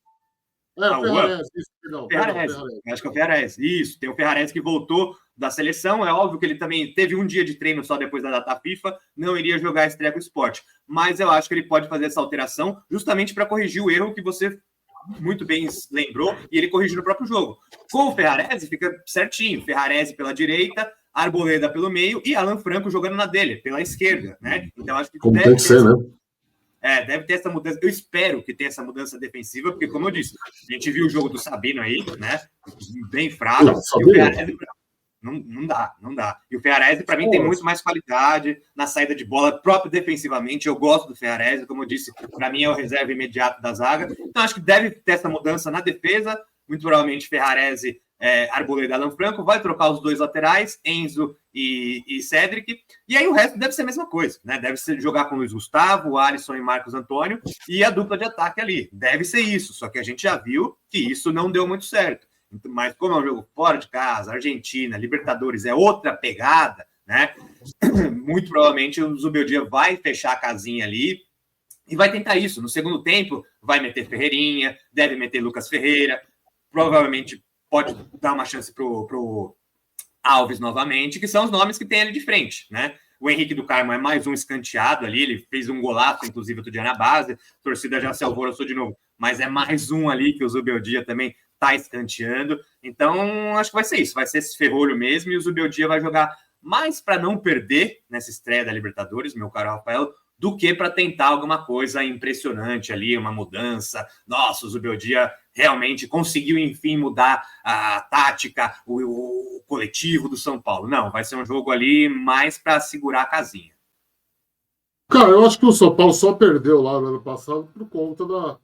Ferrarese, isso, não.
Ferrarese. Acho que é o Ferrarese. Isso, tem o Ferrarese que voltou da seleção. É óbvio que ele também teve um dia de treino só depois da data FIFA, não iria jogar a estreia com o Sport. Mas eu acho que ele pode fazer essa alteração justamente para corrigir o erro que você muito bem lembrou, e ele corrigiu no próprio jogo. Com o Ferrarese fica certinho. Ferrarese pela direita, Arboleda pelo meio e Alan Franco jogando na dele, pela esquerda, né? Então acho que
como tem que ser, né?
Deve ter essa mudança. Eu espero que tenha essa mudança defensiva, porque, como eu disse, a gente viu o jogo do Sabino aí, né? Bem fraco. E o Ferrarese, não dá. E o Ferrarese, para mim, tem muito mais qualidade na saída de bola, próprio defensivamente. Eu gosto do Ferrarese, como eu disse, para mim é o reserva imediato da zaga. Então, acho que deve ter essa mudança na defesa. Muito provavelmente, Ferrarese, Arboleda e Alan Franco, vai trocar os dois laterais, Enzo e Cedric, e aí o resto deve ser a mesma coisa, né? Deve ser jogar com Luiz Gustavo, Alisson e Marcos Antônio, e a dupla de ataque ali. Deve ser isso, só que a gente já viu que isso não deu muito certo. Mas como é um jogo fora de casa, Argentina, Libertadores, é outra pegada, né? Muito provavelmente o Zubeldia vai fechar a casinha ali e vai tentar isso. No segundo tempo, vai meter Ferreirinha, deve meter Lucas Ferreira, provavelmente pode dar uma chance pro Alves novamente, que são os nomes que tem ali de frente, né? O Henrique do Carmo é mais um escanteado ali, ele fez um golaço, inclusive, outro dia na base, a torcida já se alvoroçou de novo, mas é mais um ali que o Zubeldia também tá escanteando, então acho que vai ser isso, vai ser esse ferrolho mesmo, e o Zubeldia vai jogar mais para não perder nessa estreia da Libertadores, meu caro Rafael, do que para tentar alguma coisa impressionante ali, uma mudança. Nossa, o Zubeldia realmente conseguiu, enfim, mudar a tática, o coletivo do São Paulo. Não, vai ser um jogo ali mais para segurar a casinha.
Cara, eu acho que o São Paulo só perdeu lá no ano passado por conta da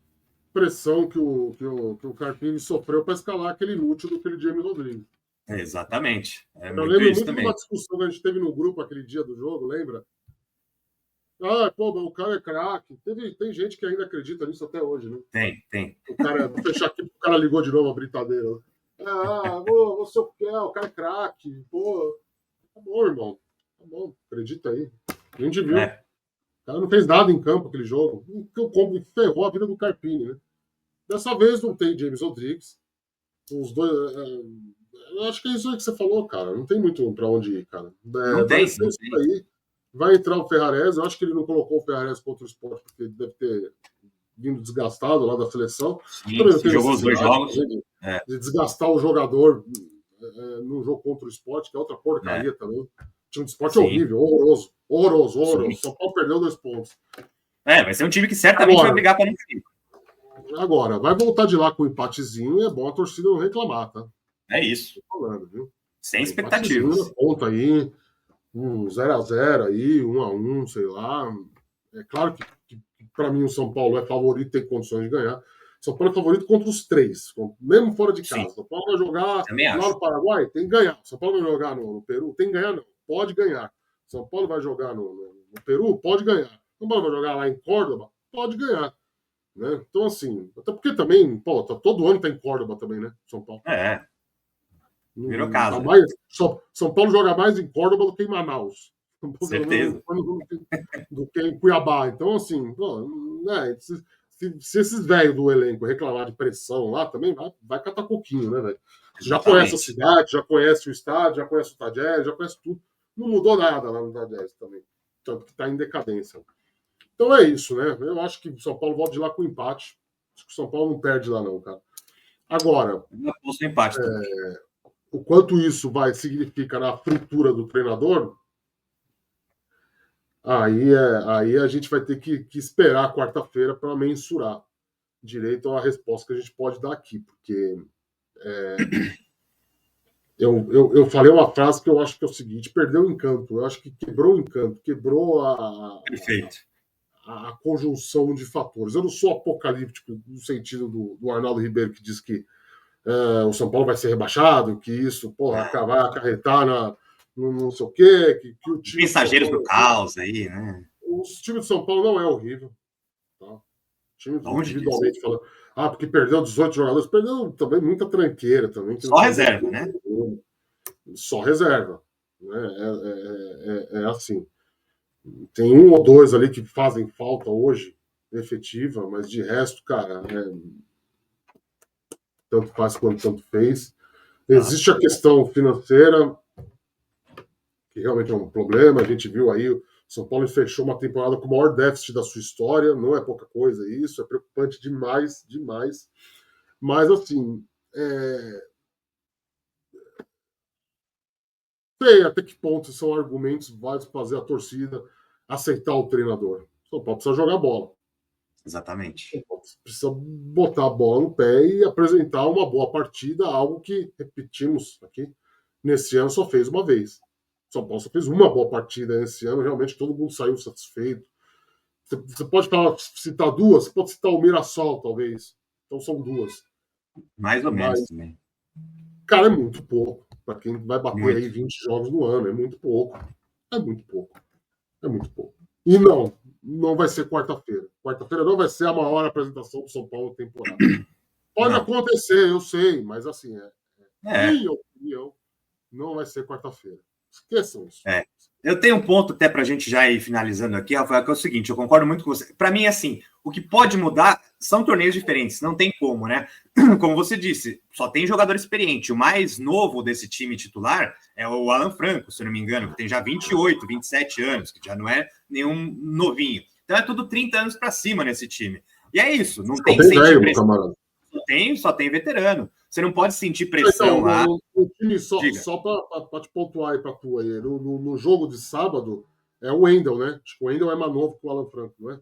pressão que o Carpini sofreu para escalar aquele inútil do aquele James Rodrigues.
Exatamente.
Eu lembro muito de uma discussão que a gente teve no grupo aquele dia do jogo, lembra? Mas o cara é craque. Tem gente que ainda acredita nisso até hoje, né?
Tem.
O cara, vou fechar aqui, o cara ligou de novo a brincadeira. Você o cara é craque. Pô, tá bom, irmão. Tá bom, acredita aí. A gente viu. cara não fez nada em campo aquele jogo. O combo ferrou a vida do Carpini, né? Dessa vez não tem James Rodrigues. Os dois. Eu acho que é isso aí que você falou, cara. Não tem muito para onde ir, cara.
Não tem.
Aí. Vai entrar o Ferrares. Eu acho que ele não colocou o Ferrares contra o Sport, porque ele deve ter vindo desgastado lá da seleção.
Sim, jogou os 2 jogos.
De desgastar o jogador no jogo contra o Sport, que é outra porcaria também. O time do Sport é horrível, horroroso. São Paulo perdeu 2 pontos.
Vai ser um time que certamente vai brigar para não cair.
Agora, vai voltar de lá com um empatezinho e é bom a torcida não reclamar, tá?
É isso.
Falando, viu?
Sem expectativas.
Conta aí, 0-0 aí, 1-1, sei lá. É claro que para mim o São Paulo é favorito, tem condições de ganhar. São Paulo é favorito contra os 3, mesmo fora de casa. São Paulo vai jogar lá no Paraguai, tem que ganhar. São Paulo vai jogar no Peru, tem que ganhar, não. Pode ganhar. São Paulo vai jogar no Peru, pode ganhar. São Paulo vai jogar lá em Córdoba, pode ganhar. Né? Então, assim, até porque também, todo ano tem Córdoba também, né? São Paulo.
Virou casa.
São Paulo joga mais em Córdoba do que em Manaus.
Certeza.
Do que em Cuiabá. Então, assim, se esses velhos do elenco reclamar de pressão lá, também vai catar coquinho, né, velho? Já conhece a cidade, já conhece o estádio, já conhece o Tadjez, já conhece tudo. Não mudou nada lá no Tadjez também. Tanto que está em decadência. Então é isso, né? Eu acho que o São Paulo volta de lá com empate. Acho que o São Paulo não perde lá, não, cara. Agora,
empate,
o quanto isso significa na fritura do treinador, aí a gente vai ter que esperar quarta-feira para mensurar direito a resposta que a gente pode dar aqui, porque eu falei uma frase que eu acho que é o seguinte: perdeu o encanto. Eu acho que quebrou o encanto, quebrou a conjunção de fatores. Eu não sou apocalíptico no sentido do Arnaldo Ribeiro, que diz que o São Paulo vai ser rebaixado, que isso vai acarretar no não sei o quê. Que o time
mensageiros do caos aí, né?
O time de São Paulo não é horrível. Tá? O time individualmente falando. Porque perdeu 18 jogadores, perdeu também muita tranqueira. Também,
só reserva, né?
Só reserva. Né? É assim. Tem 1 ou 2 ali que fazem falta hoje, efetiva, mas de resto, cara, tanto faz quanto tanto fez. Existe a questão financeira, que realmente é um problema. A gente viu aí, o São Paulo fechou uma temporada com o maior déficit da sua história, não é pouca coisa isso, é preocupante demais. Mas, assim, sei até que ponto são argumentos válidos para fazer a torcida aceitar o treinador. O São Paulo precisa jogar bola.
Exatamente.
Precisa botar a bola no pé e apresentar uma boa partida, algo que, repetimos aqui, nesse ano só fez uma vez. São Paulo só fez uma boa partida nesse ano, realmente todo mundo saiu satisfeito. Você pode citar 2, você pode citar o Mirassol, talvez. Então são 2.
Mais ou menos também.
Cara, é muito pouco. Para quem vai bater aí 20 jogos no ano, é muito pouco. É muito pouco. E não vai ser quarta-feira. Quarta-feira não vai ser a maior apresentação do São Paulo na temporada. Pode acontecer, eu sei, mas assim, minha opinião, não vai ser quarta-feira. Esqueçam isso.
Eu tenho um ponto até para a gente já ir finalizando aqui, Rafael, que é o seguinte: eu concordo muito com você. Para mim, assim, o que pode mudar são torneios diferentes, não tem como, né? Como você disse, só tem jogador experiente. O mais novo desse time titular é o Alan Franco, se eu não me engano, que tem já 28, 27 anos, que já não é nenhum novinho. Então é tudo 30 anos para cima nesse time. E é isso, não tem sentir pressão. Só tem veterano. Você não pode sentir pressão lá.
O time, só para te pontuar aí para tu aí, no jogo de sábado, é o Wendel, né? Acho que o Wendel é mais novo que o Alan Franco, não é?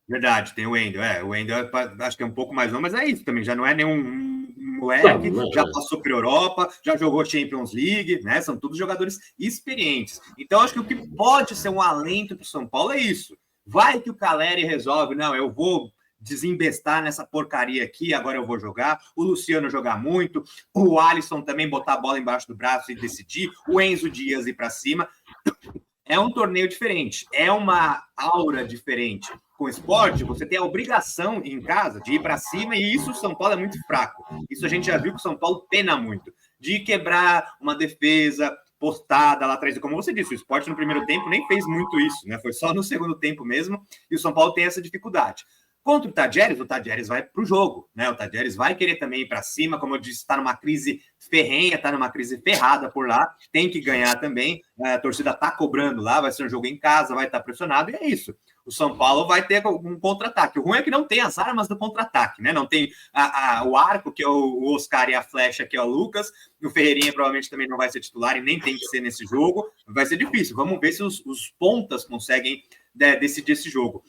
Verdade, tem o Wendel. O Wendel acho que é um pouco mais novo, mas é isso também. Já não é nenhum moleque, já passou para a Europa, já jogou Champions League, né? São todos jogadores experientes. Então, acho que o que pode ser um alento para o São Paulo é isso. Vai que o Caleri resolve, não, eu vou desembestar nessa porcaria aqui, agora eu vou jogar, o Luciano jogar muito, o Alisson também botar a bola embaixo do braço e decidir, o Enzo Dias ir para cima. É um torneio diferente, é uma aura diferente. Com o esporte, você tem a obrigação em casa de ir para cima, e isso o São Paulo é muito fraco. Isso a gente já viu que o São Paulo pena muito, de quebrar uma defesa, postada lá atrás. Como você disse, o Sport no primeiro tempo nem fez muito isso, né? Foi só no segundo tempo mesmo, e o São Paulo tem essa dificuldade. Contra o Tadieres vai para o jogo, né? O Tadieres vai querer também ir para cima, como eu disse, está numa crise ferrenha, está numa crise ferrada por lá, tem que ganhar também. A torcida está cobrando lá, vai ser um jogo em casa, vai estar pressionado, e é isso. O São Paulo vai ter um contra-ataque. O ruim é que não tem as armas do contra-ataque, né? Não tem o arco, que é o Oscar, e a flecha, que é o Lucas. O Ferreirinha provavelmente também não vai ser titular e nem tem que ser nesse jogo. Vai ser difícil. Vamos ver se os pontas conseguem decidir esse jogo.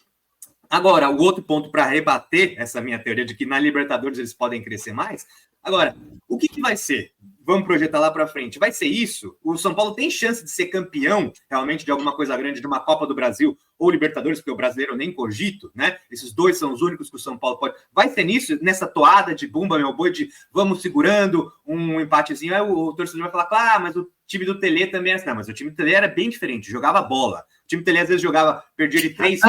Agora, o outro ponto para rebater essa minha teoria de que na Libertadores eles podem crescer mais. Agora, o que vai ser? Vamos projetar lá para frente. Vai ser isso? O São Paulo tem chance de ser campeão realmente de alguma coisa grande, de uma Copa do Brasil ou Libertadores, porque o brasileiro eu nem cogito, né? Esses dois são os únicos que o São Paulo pode. Vai ser nisso, nessa toada de bumba, meu boi, de vamos segurando um empatezinho. Aí o torcedor vai falar, mas o time do Tele também era assim. Não, mas o time do Tele era bem diferente, jogava bola. O time do Tele às vezes jogava, perdia de 3.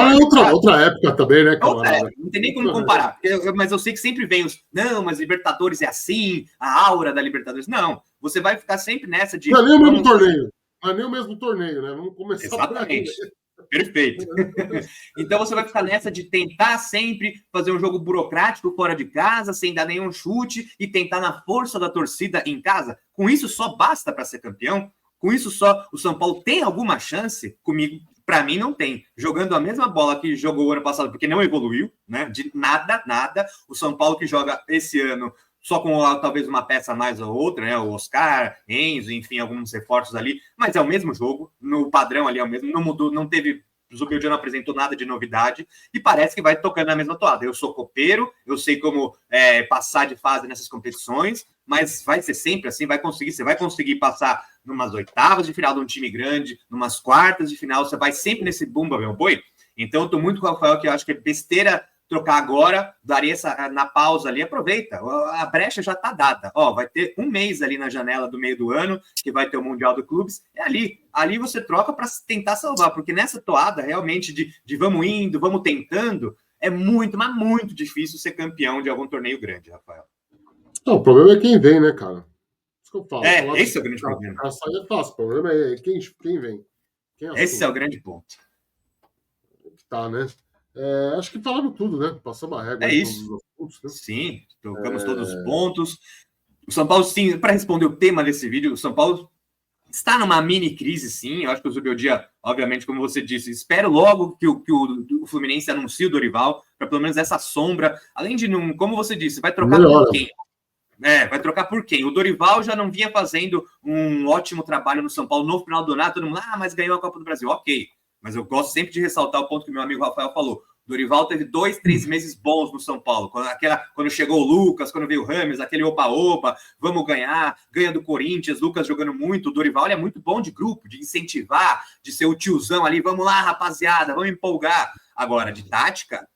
Outra época também, né, camarada?
Não tem nem como comparar. Mas eu sei que sempre vem os. Não, mas Libertadores é assim, a aura da Libertadores. Não, você vai ficar sempre nessa de.
Não é nem o mesmo torneio. Não é nem o mesmo torneio, né? Vamos começar.
Exatamente. Perfeito. Então você vai ficar nessa de tentar sempre fazer um jogo burocrático fora de casa, sem dar nenhum chute, e tentar na força da torcida em casa. Com isso só basta para ser campeão? Com isso só o São Paulo tem alguma chance? Comigo, para mim, não tem. Jogando a mesma bola que jogou o ano passado, porque não evoluiu, né? De nada. O São Paulo que joga esse ano só com talvez uma peça a mais ou outra, né? O Oscar, Enzo, enfim, alguns reforços ali, mas é o mesmo jogo, no padrão ali é o mesmo, não mudou, não teve. O Zubeldia não apresentou nada de novidade e parece que vai tocando na mesma toada. Eu sou copeiro, eu sei como passar de fase nessas competições, mas vai ser sempre assim, você vai conseguir passar numas oitavas de final de um time grande, numas quartas de final, você vai sempre nesse bumba, meu boi. Então eu tô muito com o Rafael, que eu acho que é besteira trocar agora, daria na pausa ali, aproveita, a brecha já está dada, vai ter um mês ali na janela do meio do ano, que vai ter o Mundial do Clubes, é ali você troca para tentar salvar, porque nessa toada realmente de vamos indo, vamos tentando, é muito, mas muito difícil ser campeão de algum torneio grande, Rafael.
Não, o problema é quem vem, né, cara? Isso que eu falo.
Esse é o grande problema.
A saída é fácil, o problema é quem vem.
Esse é o grande ponto.
Tá, né? Acho que falaram tudo, né? Passamos a régua.
É isso.
Pontos, né?
Sim, tocamos todos os pontos. O São Paulo, sim, para responder o tema desse vídeo, o São Paulo está numa mini crise, sim. Eu acho que o Zubeldia, obviamente, como você disse, espero logo que o Fluminense anuncie o Dorival, para pelo menos essa sombra. Além de, não, como você disse, vai trocar por quem? Vai trocar por quem? O Dorival já não vinha fazendo um ótimo trabalho no São Paulo no final do ano, todo mundo, mas ganhou a Copa do Brasil. Ok. Mas eu gosto sempre de ressaltar o ponto que meu amigo Rafael falou. Dorival teve 2-3 meses bons no São Paulo. Quando chegou o Lucas, quando veio o Rames, aquele opa-opa, vamos ganhar, ganha do Corinthians, Lucas jogando muito. O Dorival é muito bom de grupo, de incentivar, de ser o tiozão ali. Vamos lá, rapaziada, vamos empolgar. Agora, de tática,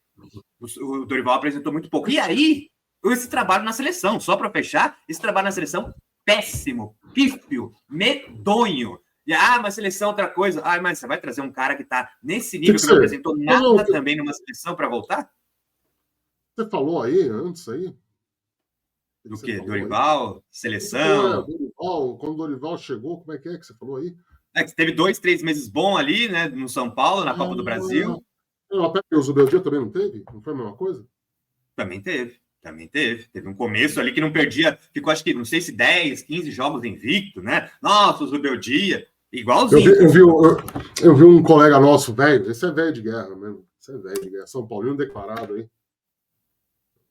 o Dorival apresentou muito pouco. E aí, esse trabalho na seleção, só para fechar, esse trabalho na seleção, péssimo, pífio, medonho. Mas seleção é outra coisa. Mas você vai trazer um cara que está nesse nível, que não apresentou nada também numa seleção para voltar?
Você falou aí, antes aí?
Do quê? Dorival? Aí? Seleção?
Dorival, quando o Dorival chegou, como é que você falou aí?
Que teve 2-3 meses bons ali, né, no São Paulo, na Copa do Brasil.
O Zubeldia também não teve? Não foi a mesma coisa?
Também teve. Teve um começo ali que não perdia, ficou acho que, não sei se 10, 15 jogos invicto, né? Nossa, o Zubeldia, igualzinho.
Eu vi um colega nosso, velho, esse é velho de guerra mesmo, São Paulino declarado aí,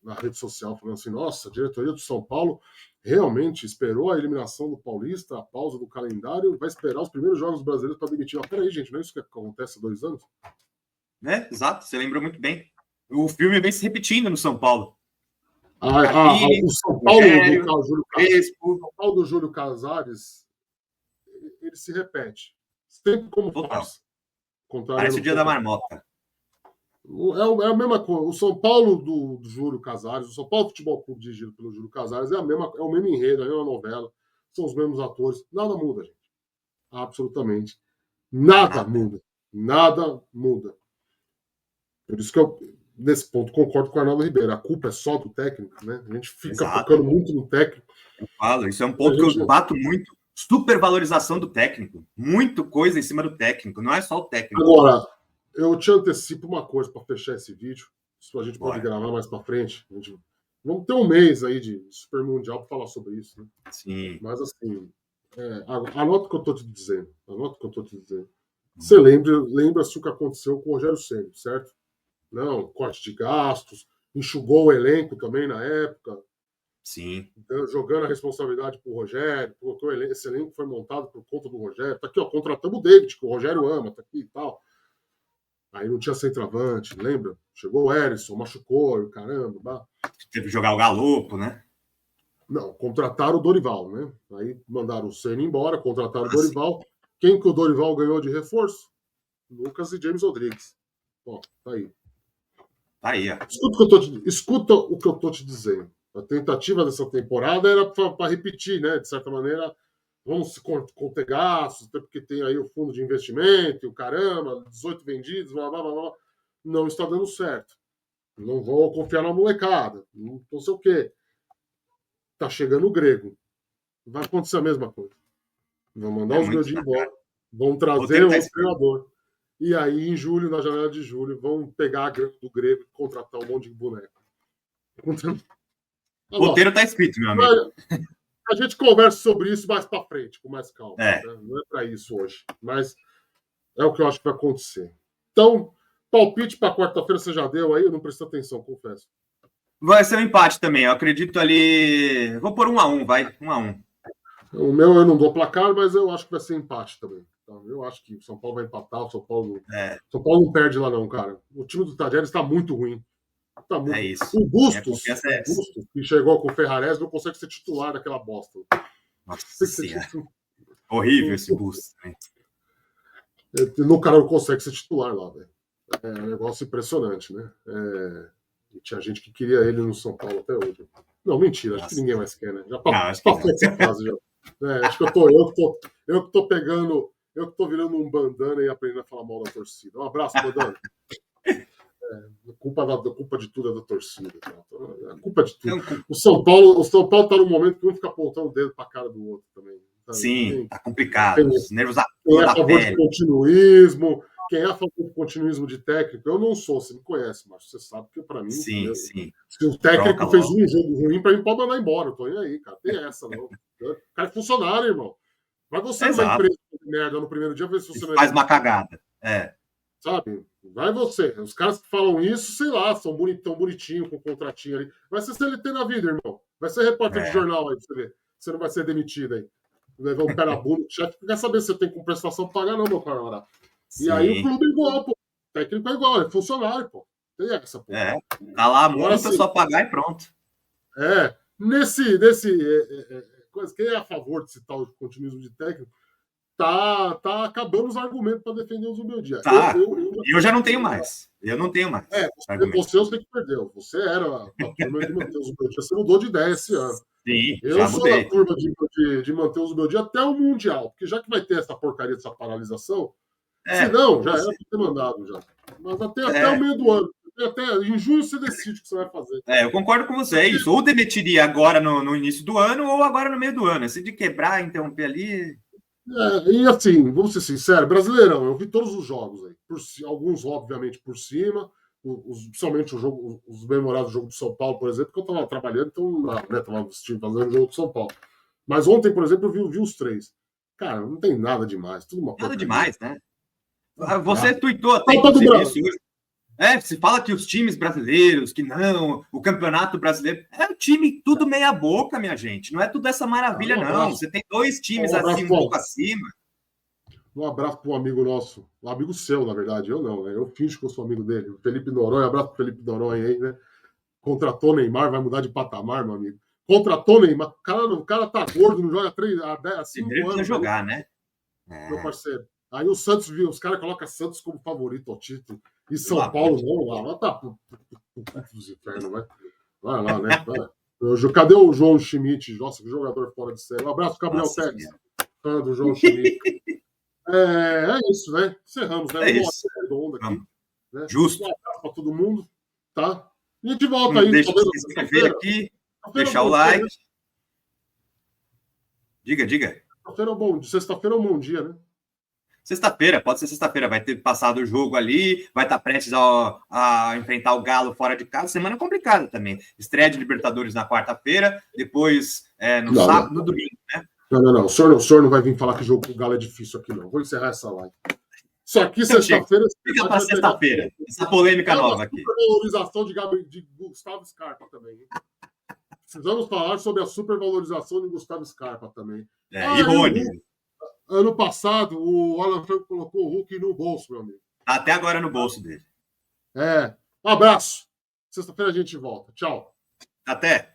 na rede social, falando assim, nossa, a diretoria do São Paulo realmente esperou a eliminação do Paulista, a pausa do calendário, vai esperar os primeiros jogos brasileiros para demitir. Peraí, gente, não é isso que acontece há 2 anos?
Exato, você lembrou muito bem. O filme vem se repetindo no São Paulo.
O São Paulo do Júlio Casares, ele se repete. Sempre como faz.
Parece o dia da marmota.
É a mesma coisa. O São Paulo do Júlio Casares, o São Paulo Futebol Clube dirigido pelo Júlio Casares é o mesmo enredo, a mesma novela. São os mesmos atores. Nada muda, gente. Absolutamente. Nada muda. Por isso que eu, nesse ponto, concordo com o Arnaldo Ribeiro. A culpa é só do técnico, né? A gente fica focando muito no técnico.
Eu falo, isso é um ponto que eu bato muito. supervalorização do técnico. Muito coisa em cima do técnico, não é só o técnico.
Agora, eu te antecipo uma coisa para fechar esse vídeo. Isso a gente pode
Bora.
gravar mais para frente. Vamos ter um mês aí de Super Mundial para falar sobre isso, né?
Sim.
Mas assim, anota o que eu estou te dizendo. Você lembra-se o que aconteceu com o Rogério Ceni, certo? Não, corte de gastos, enxugou o elenco também na época.
Sim.
Então, jogando a responsabilidade para o Rogério, porque esse elenco foi montado por conta do Rogério. Tá aqui, ó, contratamos o David, que o Rogério ama, tá aqui e tal. Aí não tinha centroavante, lembra? Chegou o Erisson, machucou, e o caramba.
Teve que jogar o Galopo, né?
Não, contrataram o Dorival, né? Aí mandaram o Ceni embora, contrataram o Dorival. Sim. Quem que o Dorival ganhou de reforço? Lucas e James Rodrigues. Ó, tá aí.
Tá aí, ó.
Escuta o que eu tô te dizendo. A tentativa dessa temporada era para repetir, né? De certa maneira, vamos conter gastos, até porque tem aí o fundo de investimento, o caramba, 18 vendidos, blá, blá, blá, blá. Não está dando certo. Não vou confiar na molecada. Não sei o quê. Tá chegando o grego. Vai acontecer a mesma coisa. Vão mandar os meus embora. Vão trazer o treinador. E aí, em julho, na janela de julho, vão pegar a grana do grego e contratar um monte de boneco.
O roteiro tá escrito, meu amigo.
A gente conversa sobre isso mais para frente, com mais calma.
Né?
Não é para isso hoje. Mas é o que eu acho que vai acontecer. Então, palpite para quarta-feira você já deu aí? Eu não prestei atenção, confesso.
Vai ser um empate também. Eu acredito ali. Vou pôr 1-1, vai. 1-1.
O meu eu não dou placar, mas eu acho que vai ser empate também. Então, eu acho que o São Paulo vai empatar, São Paulo não perde lá não, cara. O time do Tadieres está muito ruim. Tá muito...
É isso.
O Bustos, que chegou com o Ferrares, não consegue ser titular daquela bosta.
Nossa senhora. Horrível esse Bustos. Né?
O cara não consegue ser titular lá, velho. É um negócio impressionante, né? E tinha gente que queria ele no São Paulo até hoje. Não, mentira, acho que ninguém mais quer, né? Já passou essa fase já. Acho que eu que tô pegando, eu que tô virando um bandana e aprendendo a falar mal da torcida. Um abraço, bandana. A culpa de tudo é da torcida. A culpa de tudo. O São Paulo tá num momento que um fica apontando o dedo pra cara do outro também. Sabe?
Sim, tá complicado. Os nervos
quem é a favor de continuismo, quem é a favor de continuismo de técnico, eu não sou, você me conhece, mas você sabe que pra mim,
sim.
Se o técnico fez um jogo ruim, pra mim pode mandar embora, eu tô nem aí, cara. Tem essa, não. O cara é funcionário, irmão. Vai você numa empresa de merda no primeiro dia, ver se você
faz uma cagada.
Sabe? Vai você. Os caras que falam isso, sei lá, são bonitinho com o contratinho ali. Vai ser CLT na vida, irmão. Vai ser repórter de jornal aí pra você ver. Você não vai ser demitido aí. Levar um pé na bunda. O chefe quer saber se você tem compensação pra pagar, não, meu camarada. E aí o clube é igual, pô. O técnico é igual, é funcionário, pô. Tem essa, pô.
Tá lá, agora é só pagar e pronto.
Quem é a favor desse tal de continuismo de técnico tá acabando os argumentos para defender os humildes.
Eu já não tenho mais. Eu não tenho mais.
Você eu sei que perdeu. Você era a turma de manter os humildes. Você mudou de ideia esse ano.
Sim,
eu sou da turma de manter os humildes até o Mundial. Porque já que vai ter essa porcaria dessa paralisação, se não, já era para ter mandado já. Mas até o meio do ano. Até em junho você decide o que você vai fazer.
Eu concordo com você. É isso. Ou demitiria agora no início do ano, ou agora no meio do ano. Se de quebrar, interromper ali.
E assim, vamos ser sinceros, Brasileirão, eu vi todos os jogos aí. Alguns, obviamente, por cima, principalmente os memoráveis do jogo do São Paulo, por exemplo, que eu estava trabalhando, então estava assistindo, fazendo o jogo do São Paulo. Mas ontem, por exemplo, eu vi os três. Cara, não tem nada demais. Tudo uma
nada demais, né? Você tuitou até isso hoje. Se fala que os times brasileiros, que não, o campeonato brasileiro, é o time tudo meia boca, minha gente. Não é tudo essa maravilha, não. Você tem dois times assim, um pouco acima.
Um abraço para um amigo nosso, um amigo seu, na verdade. Eu não, né? Eu finjo que eu sou amigo dele. O Felipe Noronha, abraço para o Felipe Noronha aí, né? Contratou Neymar, vai mudar de patamar, meu amigo. Contratou Neymar. O cara tá gordo, não joga 5 anos.
Precisa jogar, né?
Meu parceiro. Aí o Santos viu, os caras colocam Santos como favorito ao título. E São Paulo não, lá tá dos infernos, vai. Vai lá, né? Cadê o João Schmidt? Nossa, que jogador fora de série. Um abraço, Gabriel Tex, fã do João Schmidt. É isso, né? Encerramos, né?
É isso.
Redonda aqui, né?
Justo.
Um abraço para todo mundo, tá? E a gente volta aí.
Deixa eu se inscrever aqui, deixar o like. Diga.
Sexta-feira é um bom dia, né?
Sexta-feira, pode ser sexta-feira, vai ter passado o jogo ali, vai estar prestes a enfrentar o Galo fora de casa. Semana complicada também. Estreia de Libertadores na quarta-feira, depois no sábado, no domingo, né?
Não. O senhor não vai vir falar que o jogo com o Galo é difícil aqui, não. Vou encerrar essa live. Isso aqui, sexta-feira.
Fica para sexta-feira. Essa polêmica nova aqui.
Supervalorização de Gustavo Scarpa também. Precisamos falar sobre a supervalorização de Gustavo Scarpa também.
E Rony.
Ano passado, o Alan Franco colocou o Hulk no bolso, meu amigo.
Até agora no bolso dele.
Um abraço. Sexta-feira a gente volta. Tchau.
Até.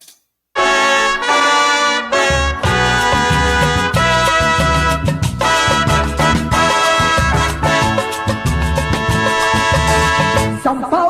São Paulo.